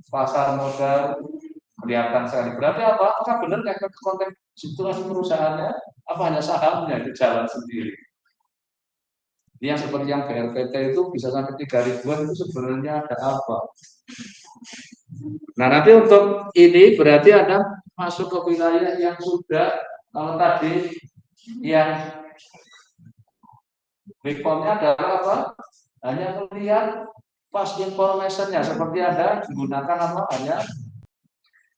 pasar modal kelihatan sekali. Berarti apa? Apakah benar efek konteks situasi perusahaannya? Apa hanya sahamnya itu jalan sendiri? Ini yang seperti yang BRPT itu bisa sampai 3.000-an itu sebenarnya ada apa? Nah, nanti untuk ini berarti Anda masuk ke wilayah yang sudah, kalau tadi yang big form-nya adalah apa? Hanya melihat past information-nya, seperti Anda menggunakan apa? Hanya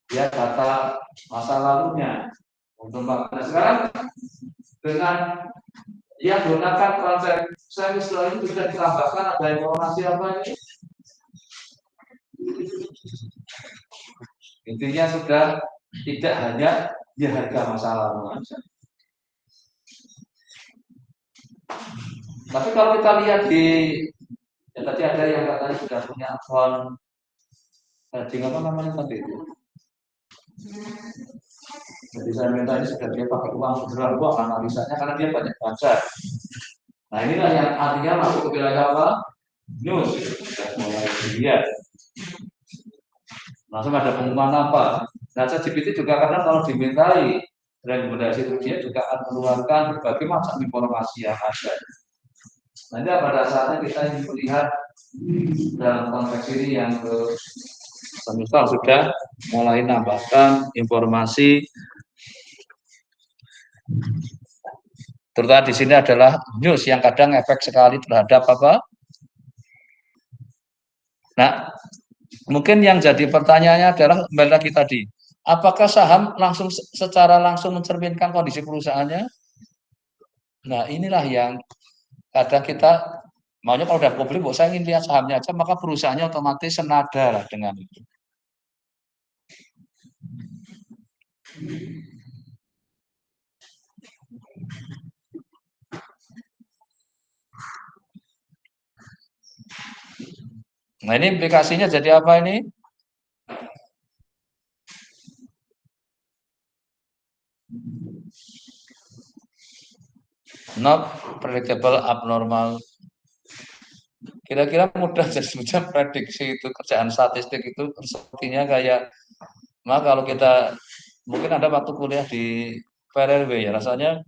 ya data masa lalunya. Untuk nah, sekarang dengan yang menggunakan konsep service law ini sudah ditambahkan ada informasi apa ini? Intinya sudah tidak hanya ya harga masa lalu saja. Tapi kalau kita lihat di ya tadi ada yang katanya sudah punya akun apa namanya tadi itu. Jadi saya minta ini sudah dia pakai uang beneran buat analisanya karena dia banyak baca. Nah inilah yang artinya masuk ke wilayah apa? News. Sudah mulai dilihat. Langsung ada pengumuman apa? Nah, ChatGPT juga kadang kalau dimintai rekomendasi itu dia juga akan mengeluarkan berbagai macam informasi yang ada. Nanti pada saatnya kita ingin melihat dalam konteks ini yang semisal sudah mulai nambahkan informasi. Terutama di sini adalah news yang kadang efek sekali terhadap apa? Nah, mungkin yang jadi pertanyaannya adalah kembali lagi tadi, apakah saham langsung secara langsung mencerminkan kondisi perusahaannya? Nah, inilah yang kadang kita maunya kalau udah publik, saya ingin lihat sahamnya aja, maka perusahaannya otomatis senada lah dengan itu. Nah, ini implikasinya jadi apa ini? Not predictable abnormal. Kira-kira mudah jadi prediksi itu kerjaan statistik itu sepertinya kayak, maka kalau kita mungkin ada waktu kuliah di PRRW ya rasanya,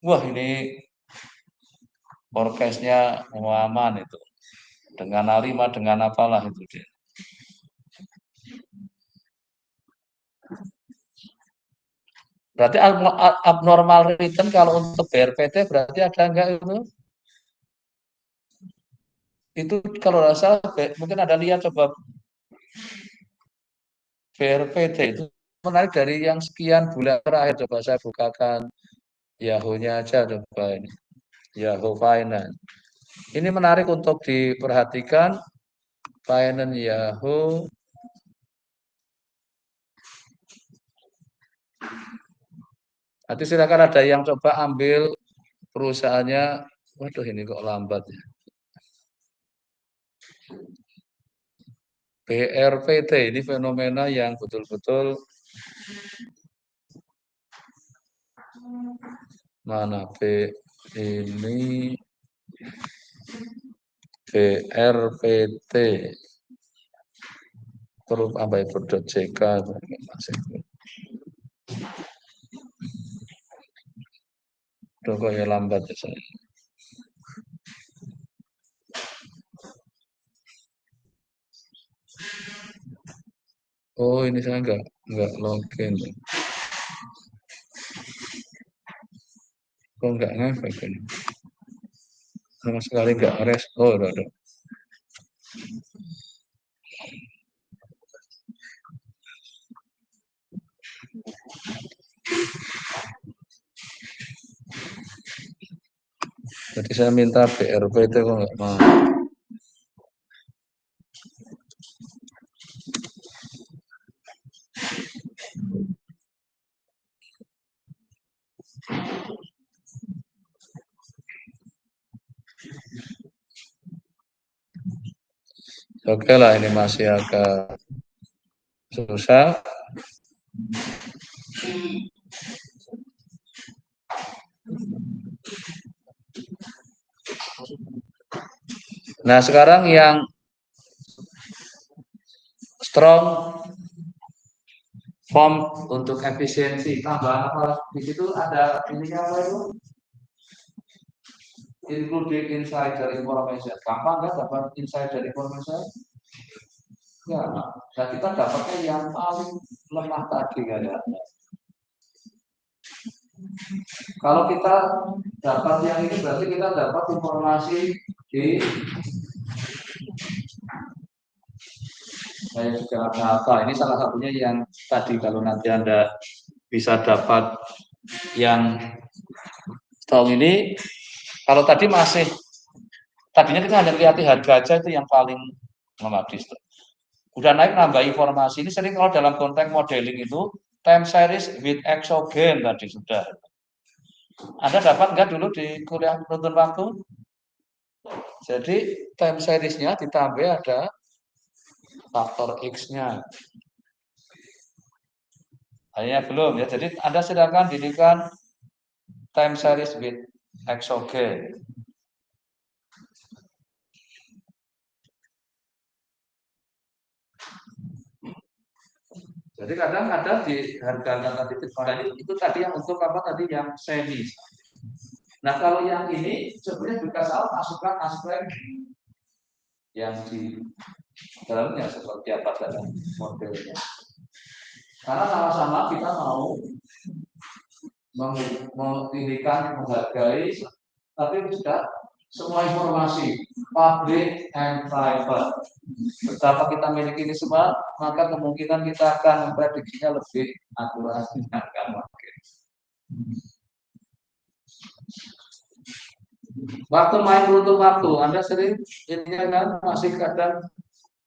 wah ini forecast-nya aman itu dengan A5 dengan apalah itu dia. Berarti abnormal return kalau untuk BRPT berarti ada enggak itu? Itu kalau nggak salah mungkin ada lihat coba BRPT itu menarik dari yang sekian bulan terakhir. Coba saya bukakan Yahoo-nya aja coba ini. Yahoo Finance. Ini menarik untuk diperhatikan. Finance Yahoo. Nanti silakan ada yang coba ambil perusahaannya. Waduh ini kok lambat ya. BRPT ini fenomena yang betul-betul mana B ini BRPT perlu apa itu .jk kok ya lambat ya saya. Oh ini saya enggak login. Kok enggak ngefek ini? Sama sekali enggak respon. Oh, udah. Jadi saya minta BRPT kok enggak mau. Oke lah ini masih agak susah. Nah sekarang yang strong form untuk efisiensi tambahan apa di situ ada ininya apa itu? including insider information. Gampang nggak dapat insider information? Ya, nah kita dapatnya yang paling lemah tadi kayaknya. Kalau kita dapat yang ini berarti kita dapat informasi di saya juga apa. Ini salah satunya yang tadi kalau nanti Anda bisa dapat yang tahun ini, kalau tadi masih tadinya kita hanya lihat harga aja itu yang paling lemah. Udah naik nambah informasi. Ini sering kalau dalam konteks modeling itu time series with exogen tadi sudah. Anda dapat nggak dulu di kuliah penuntun waktu? Jadi time series-nya ditambah ada faktor X-nya. Hanya belum ya. Jadi Anda silakan dirikan time series with exogen. Jadi kadang ada di harga titik pada itu tadi yang untuk apa tadi yang semi. Nah kalau yang ini sebenarnya juga salah masukkan aspek yang di dalamnya seperti apa dalam modelnya. Karena sama-sama kita mau memilihkan, menghargai, tapi juga semua informasi public and private. Betapa kita miliki ini semua, maka kemungkinan kita akan memprediksinya lebih akurat akan makin. Waktu main untuk waktu, Anda sering ini kan masih kadang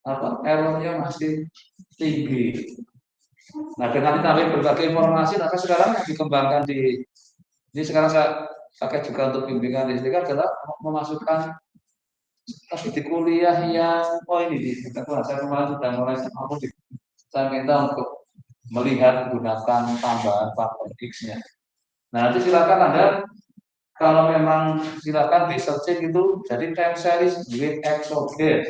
apa errornya masih tinggi. Nah dengan ditambah berbagai informasi, maka sekarang yang dikembangkan ini sekarang saya pakai juga untuk bimbingan di sini kan adalah memasukkan tapi di kuliah yang ini di saya kemarin sudah mulai saya minta untuk melihat gunakan tambahan faktor X-nya. Nah nanti silakan Anda kalau memang silakan di searching itu jadi time series with exogen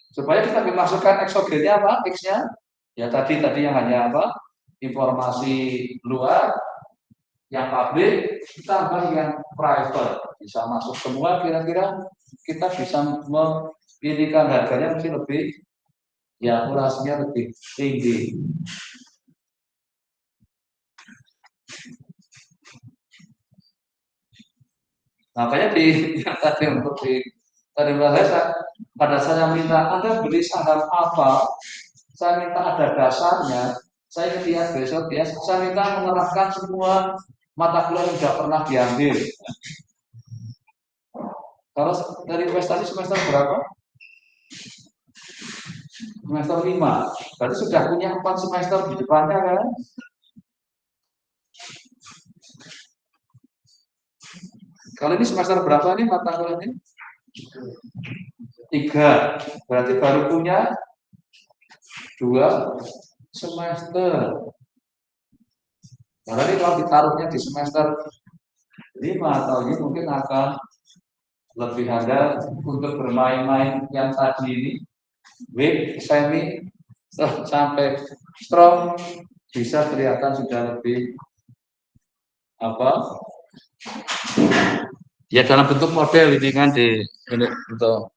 supaya kita dimasukkan exogennya apa X-nya ya tadi yang hanya apa informasi luar yang publik tambah yang private bisa masuk semua kira-kira kita bisa memilihkan harganya mesti lebih ya akurasinya lebih tinggi. Makanya di yang tadi untuk di tadi pada saya minta Anda beli saham apa saya minta ada dasarnya saya lihat besok ya saya minta menerapkan semua mata kuliah yang sudah pernah diambil. Kalau dari investasi semester berapa? Semester 5. Berarti sudah punya 4 semester di depannya kan? Kalau ini semester berapa nih mata kuliahnya? 3. Berarti baru punya 2 semester. Karena ini kalau ditaruhnya di semester 5 atau ini mungkin akan lebih ada untuk bermain-main yang tadi ini weak, semi, sampai strong bisa kelihatan sudah lebih apa? Ya dalam bentuk model ini kan di ini untuk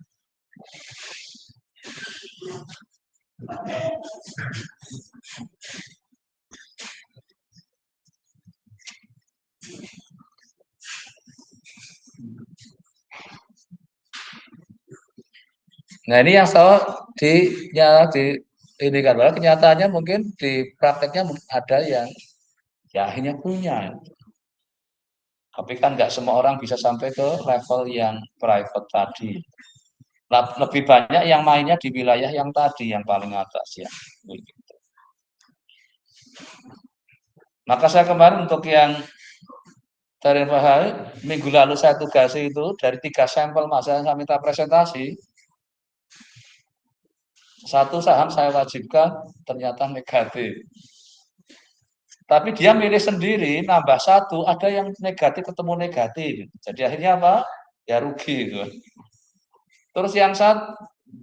nah ini yang soal di ini kan kenyataannya mungkin di prakteknya ada yang ya akhirnya punya. Tapi kan nggak semua orang bisa sampai ke level yang private tadi. Lebih banyak yang mainnya di wilayah yang tadi yang paling atas ya. Maka saya kemarin untuk yang dari minggu lalu saya tugasi itu dari 3 sampel masa saya minta presentasi. 1 saham saya wajibkan ternyata negatif. Tapi dia milih sendiri nambah 1 ada yang negatif ketemu negatif. Jadi akhirnya apa? Ya rugi gitu. Terus yang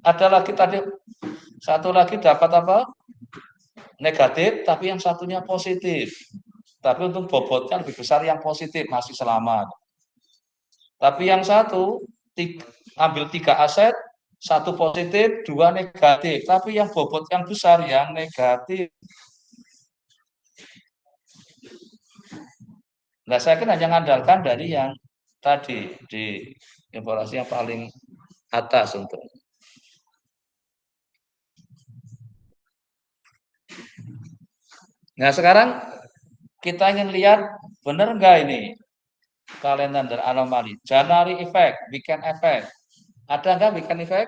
ada lagi tadi 1 lagi dapat apa? Negatif tapi yang satunya positif. Tapi untuk bobotnya lebih besar yang positif masih selamat. Tapi yang satu ambil 3 aset, 1 positif, 2 negatif. Tapi yang bobot yang besar yang negatif. Nah, saya kan hanya mengandalkan dari yang tadi di informasi yang paling atas untuk. Nah, sekarang kita ingin lihat benar nggak ini kalender anomali, January effect, weekend effect. Ada nggak weekend effect?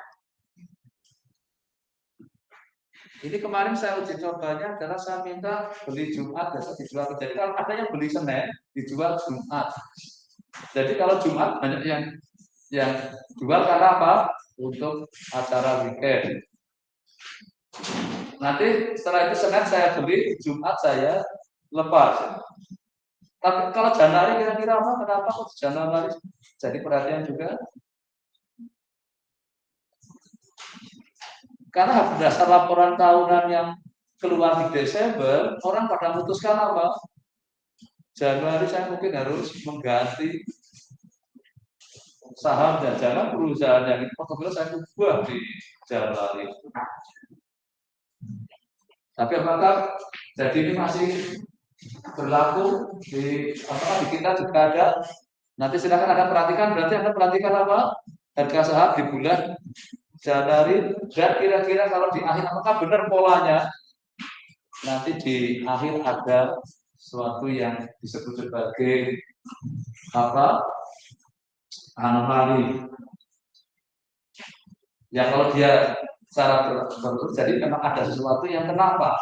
Ini kemarin saya uji cobanya adalah saya minta beli Jumat besok dijual ke. Jadi kalau ada yang beli Senin dijual Jumat. Jadi kalau Jumat banyak yang jual karena apa? Untuk acara weekend. Nanti setelah itu Senin saya beli, Jumat saya lepas. Tapi kalau Januari kira-kira apa? Kenapa kok Januari jadi perhatian juga? Karena berdasar laporan tahunan yang keluar di Desember, orang pada memutuskan apa? Januari saya mungkin harus mengganti saham dan jangan perusahaan yang itu portofolio saya ubah di Januari. Tapi apakah jadi ini masih berlaku di kita juga ada? Nanti silakan Anda perhatikan, berarti Anda perhatikan apa? Harga saham di bulan Januari dan kira-kira kalau di akhir apakah benar polanya? Nanti di akhir ada sesuatu yang disebut sebagai apa? Anomali. Ya kalau dia secara berbentuk jadi memang ada sesuatu yang kenapa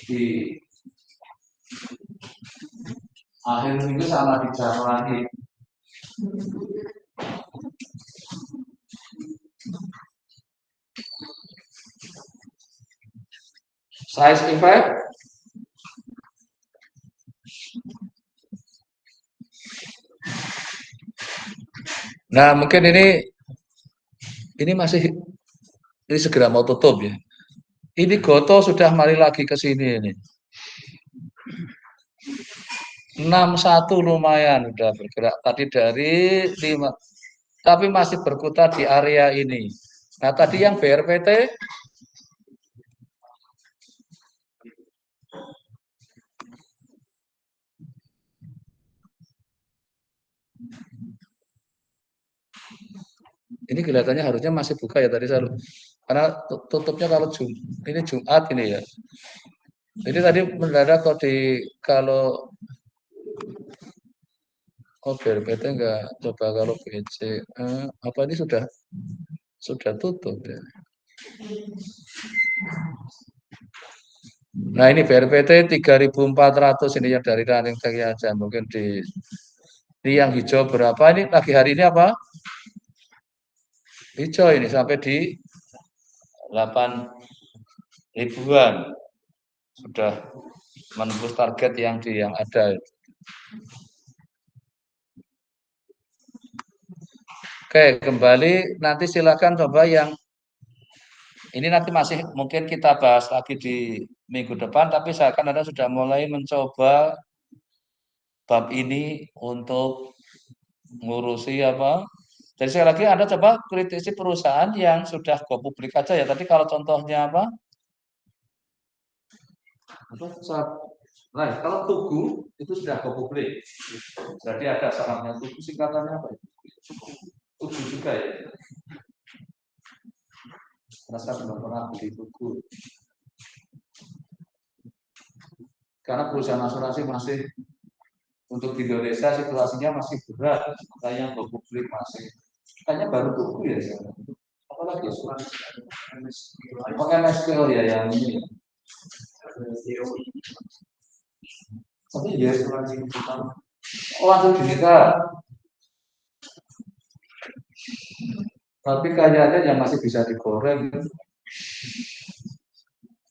di akhir minggu sama di Januari. Size effect. Nah, mungkin ini masih ini segera mau tutup ya. Ini Goto sudah mari lagi ke sini ini. 61 lumayan udah bergerak tadi dari 5. Tapi masih berkutat di area ini. Nah, tadi yang BRPT ini kelihatannya harusnya masih buka ya tadi saya karena tutupnya kalau ini Jumat ini ya. Jadi tadi mendadak kalau BRPT enggak coba kalau BC apa ini sudah tutup ya. Nah ini BRPT 3.400 ini yang dari running tag aja mungkin ini yang hijau berapa ini lagi hari ini apa? Hijau ini sampai di 8 ribuan sudah menembus target yang ada. Oke, kembali nanti silakan coba yang ini nanti masih mungkin kita bahas lagi di minggu depan, tapi saya akan Anda sudah mulai mencoba bab ini untuk ngurusi apa. Jadi sekali lagi Anda coba kritisi perusahaan yang sudah go publik aja ya. Tadi kalau contohnya apa? Nah, kalau Tugu itu sudah go publik. Jadi ada sahamnya Tugu singkatannya apa? Tugu juga ya. Karena saya belum pernah beli Tugu. Karena perusahaan asuransi masih untuk di Indonesia situasinya masih berat, makanya go publik masih. Kayaknya baru Tugu ya. Apalagi asuransi. Pakai MSPL ya yang ini. Tapi ya asuransi utama. Oh, langsung dinikah. Tapi kayaknya yang masih bisa digoreng.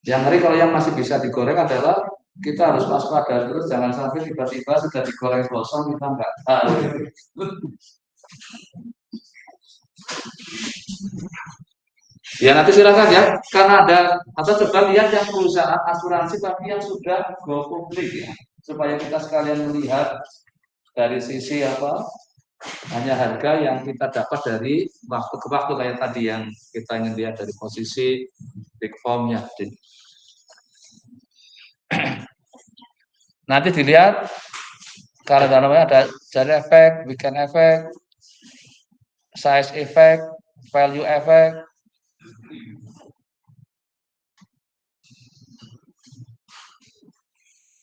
Yang ngeri kalau yang masih bisa digoreng adalah kita harus waspada terus, jangan sampai tiba-tiba sudah digoreng kosong kita nggak tahu. Ya nanti silakan ya, karena ada atau coba lihat yang perusahaan asuransi tapi yang sudah go publik ya, supaya kita sekalian melihat dari sisi apa Hanya harga yang kita dapat dari waktu ke waktu kayak tadi yang kita ingin lihat dari posisi big formnya. Nanti dilihat kalau namanya ada dari efek, weekend efek, size effect, value effect.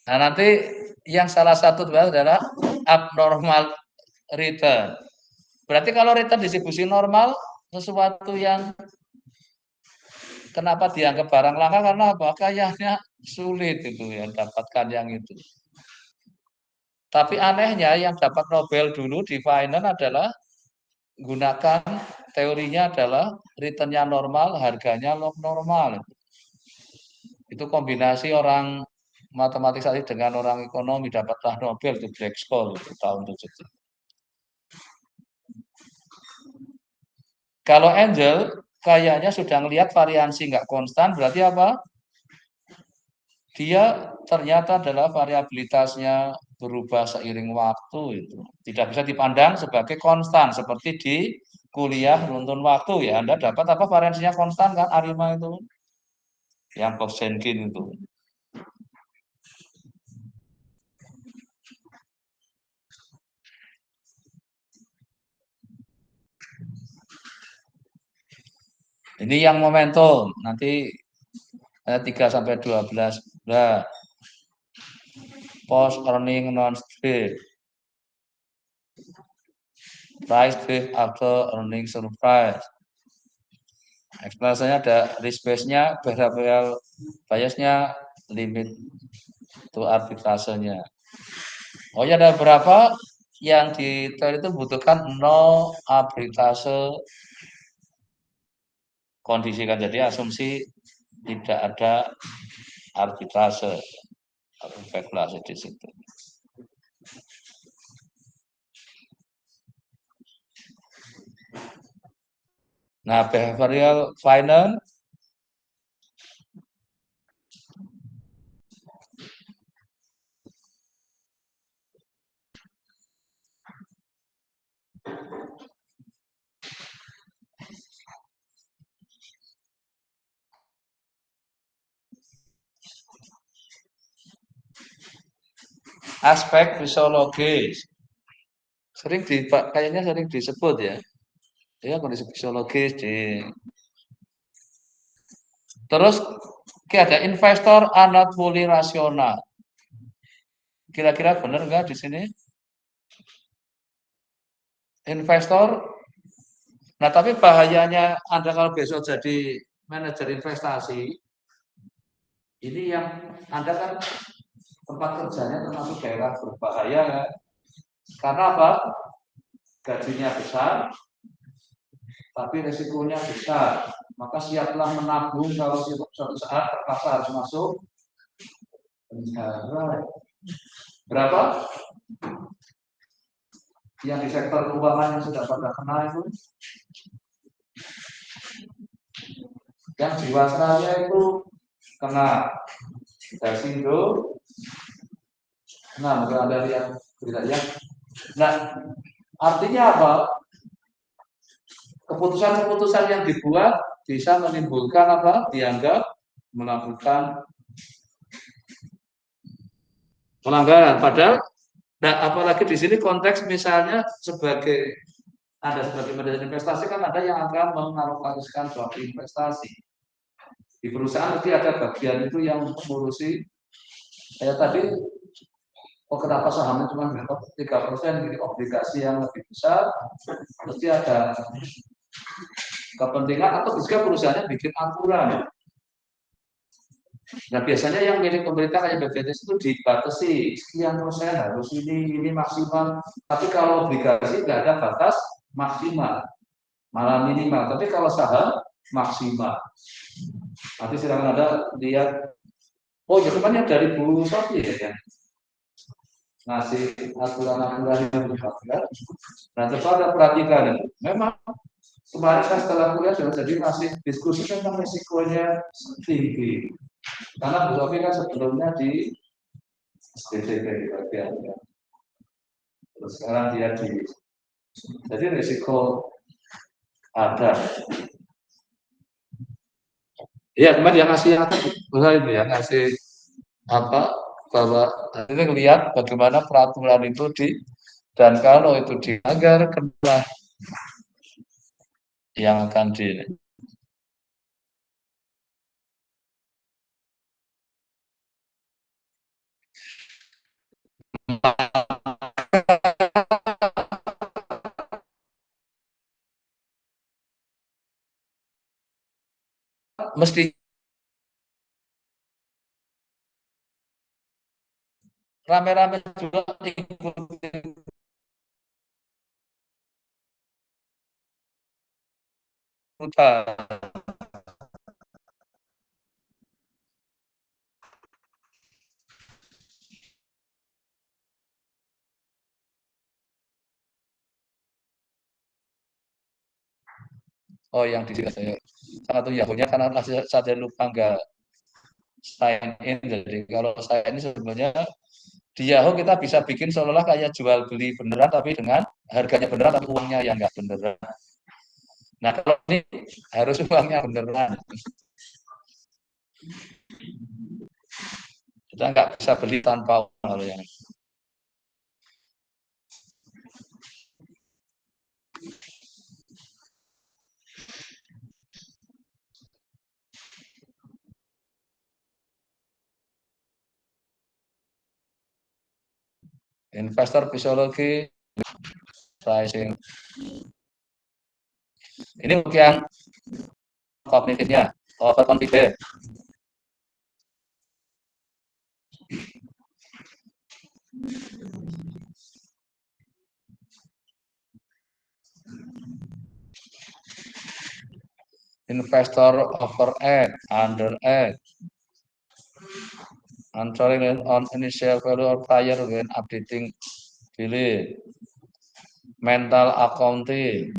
Nah, nanti yang salah satu adalah abnormal return. Berarti kalau return distribusi normal, sesuatu yang kenapa dianggap barang langka karena apa? Kayaknya sulit itu ya dapatkan yang itu. Tapi anehnya yang dapat Nobel dulu di finance adalah gunakan teorinya adalah returnnya normal, harganya normal. Itu kombinasi orang matematik tadi dengan orang ekonomi dapatlah Nobel itu Black-Scholes itu tahun 77. Kalau Angel kayaknya sudah melihat variansi nggak konstan, berarti apa? Dia ternyata adalah variabilitasnya berubah seiring waktu itu. Tidak bisa dipandang sebagai konstan seperti di kuliah runtun waktu ya. Anda dapat apa variansinya konstan kan Arima itu? Yang Box-Jenkin itu. Ini yang momentum, nanti 3 sampai 12. Nah, post earning non straight. Price drift after earning surprise. Ekspresinya ada risk base-nya, behavioral bias-nya, limit to arbitrasenya. Oh ya, ada berapa yang di teori itu butuhkan no arbitrase kondisi kan, jadi asumsi tidak ada arbitrase atau spekulasi di situ. Nah, behavioral finance aspek fisiologis kayaknya sering disebut ya kondisi fisiologis terus ada investor not fully rasional. Kira-kira benar nggak di sini? Investor. Nah, tapi bahayanya Anda kalau besok jadi manajer investasi, ini yang Anda kan tempat kerjanya termasuk daerah berbahaya ya. Karena apa? Gajinya besar, tapi resikonya besar. Maka siaplah menabung kalau suatu saat terpaksa harus masuk penjara. Berapa? Yang di sektor keuangan yang sudah pada kena itu? Yang jiwasraya itu kena Dasindo. Nah, mungkin Anda lihat beritanya. Nah, artinya apa? Keputusan-keputusan yang dibuat bisa menimbulkan apa? Dianggap melakukan pelanggaran. Padahal, nah apalagi di sini konteks misalnya sebagai Anda sebagai manajer investasi kan ada yang akan mengalokasikan suatu investasi. Di perusahaan nanti ada bagian itu yang mengurusi kayak tadi. Oh, kenapa sahamnya cuma 3%, jadi obligasi yang lebih besar, mesti ada kepentingan atau juga perusahaannya bikin aturan. Nah, biasanya yang milik pemerintah kayak BPJS itu dibatasi sekian persen harus ini maksimal. Tapi kalau obligasi nggak ada batas maksimal, malah minimal. Tapi kalau saham maksimal. Nanti silakan Anda lihat. Oh, ya kemarin dari Bu Sofi ya. Ngasih aturan-aturan yang berkaitan. Nah, coba Anda perhatikan. Memang kemarin kan setelah kuliah sudah jadi masih diskusi tentang risikonya tinggi. Karena Bu Sofi kan sebelumnya di SDCP di bagian. Terus sekarang dia di Jadi risiko ada. Iya, kemarin yang ngasih yang usaha itu ya, ngasih apa bahwa ini lihat bagaimana peraturan itu dan kalau itu dilanggar kena yang akan di mesti rame-rame juga ikutin. Oh, yang di sini saya salah satu Yahoo-nya karena masih saja lupa nggak sign in. Jadi kalau saya ini sebenarnya di Yahoo kita bisa bikin seolah-olah kayak jual beli beneran tapi dengan harganya beneran tapi uangnya yang nggak beneran. Nah kalau ini harus uangnya beneran. Kita nggak bisa beli tanpa uang kalau yang investor psikologi pricing. Ini untuk yang kognitifnya, overconfident. Investor overact, underact, controlling on initial value or prior when updating belief, mental accounting,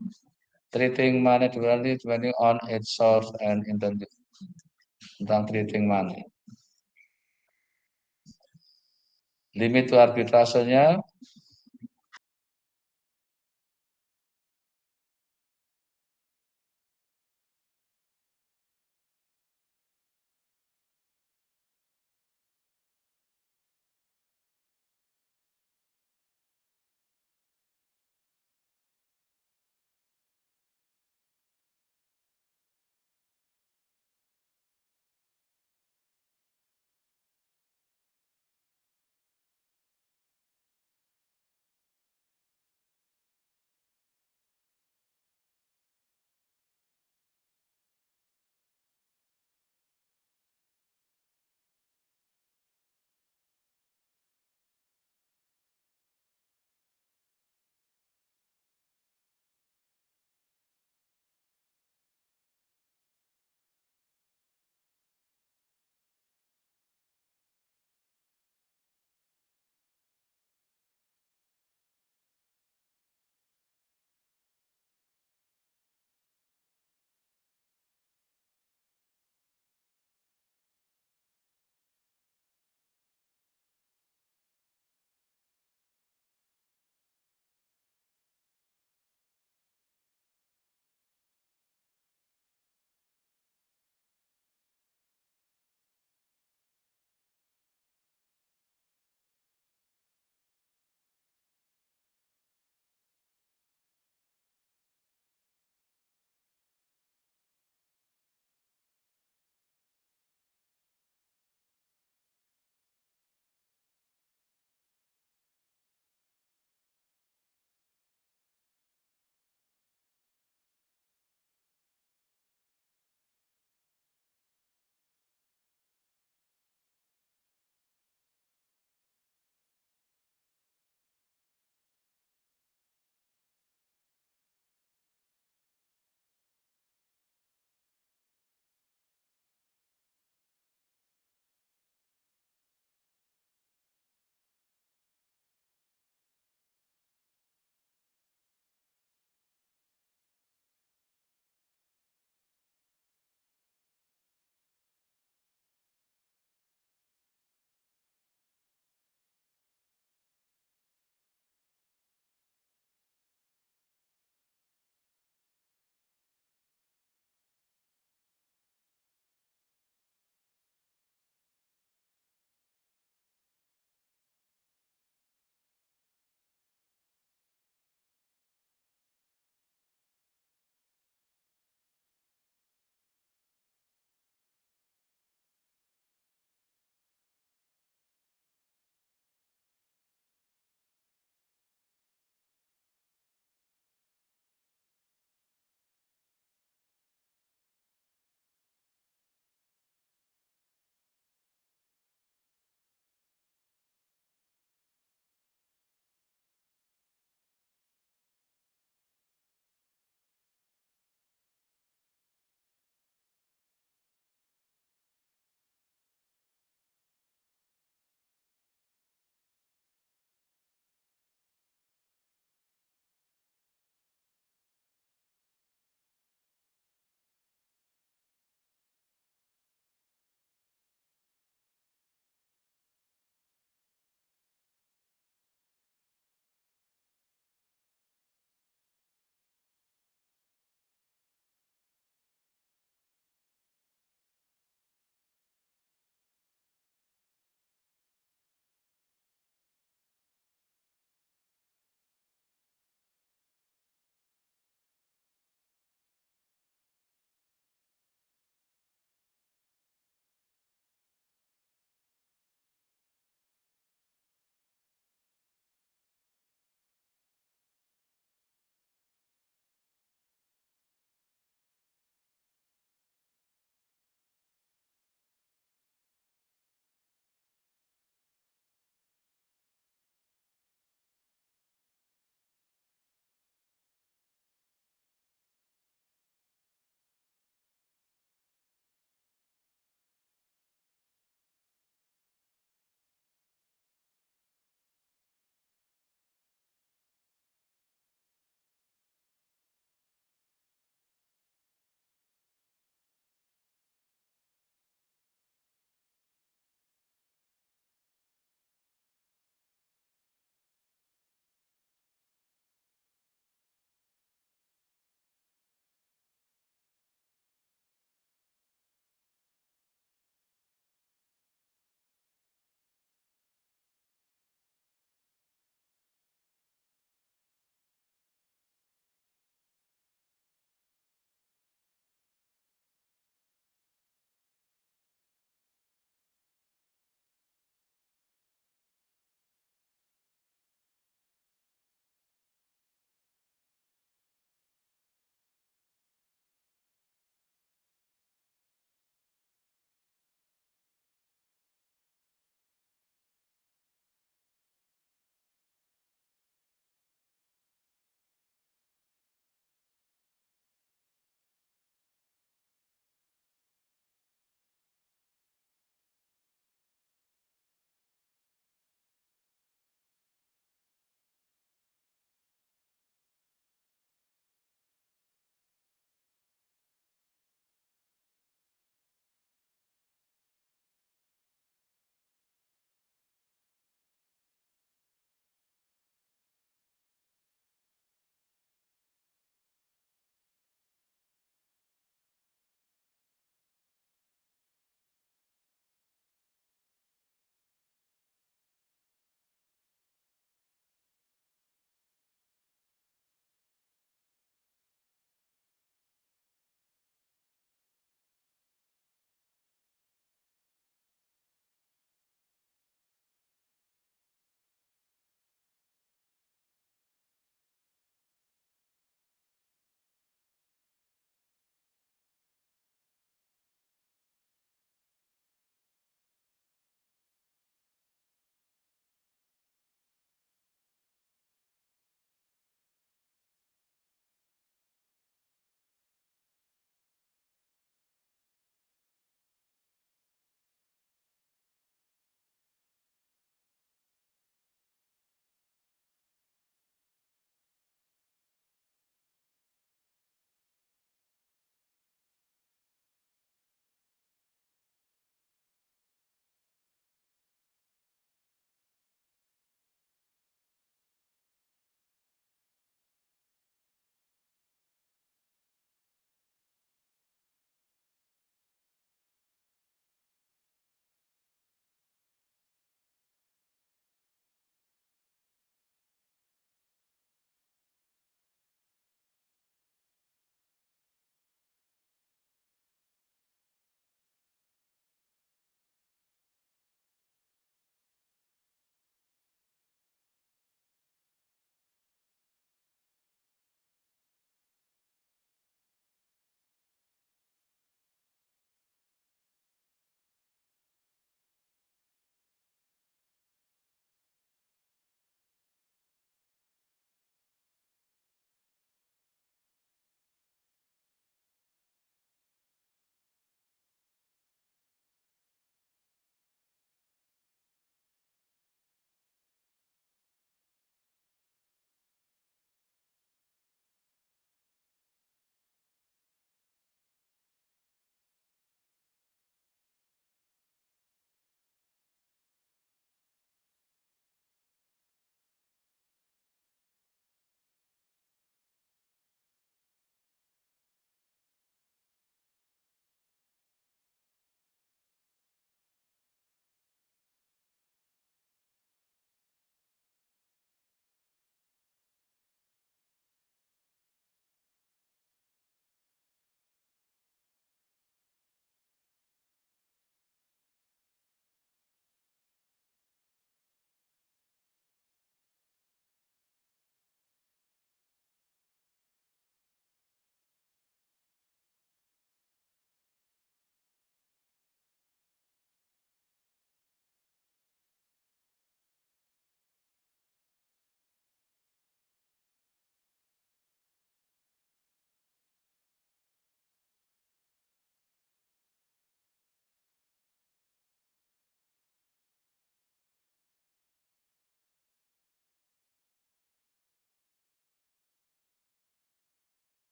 treating money differently depending on its source and intensity. Tentang treating money. Limit to arbitrasenya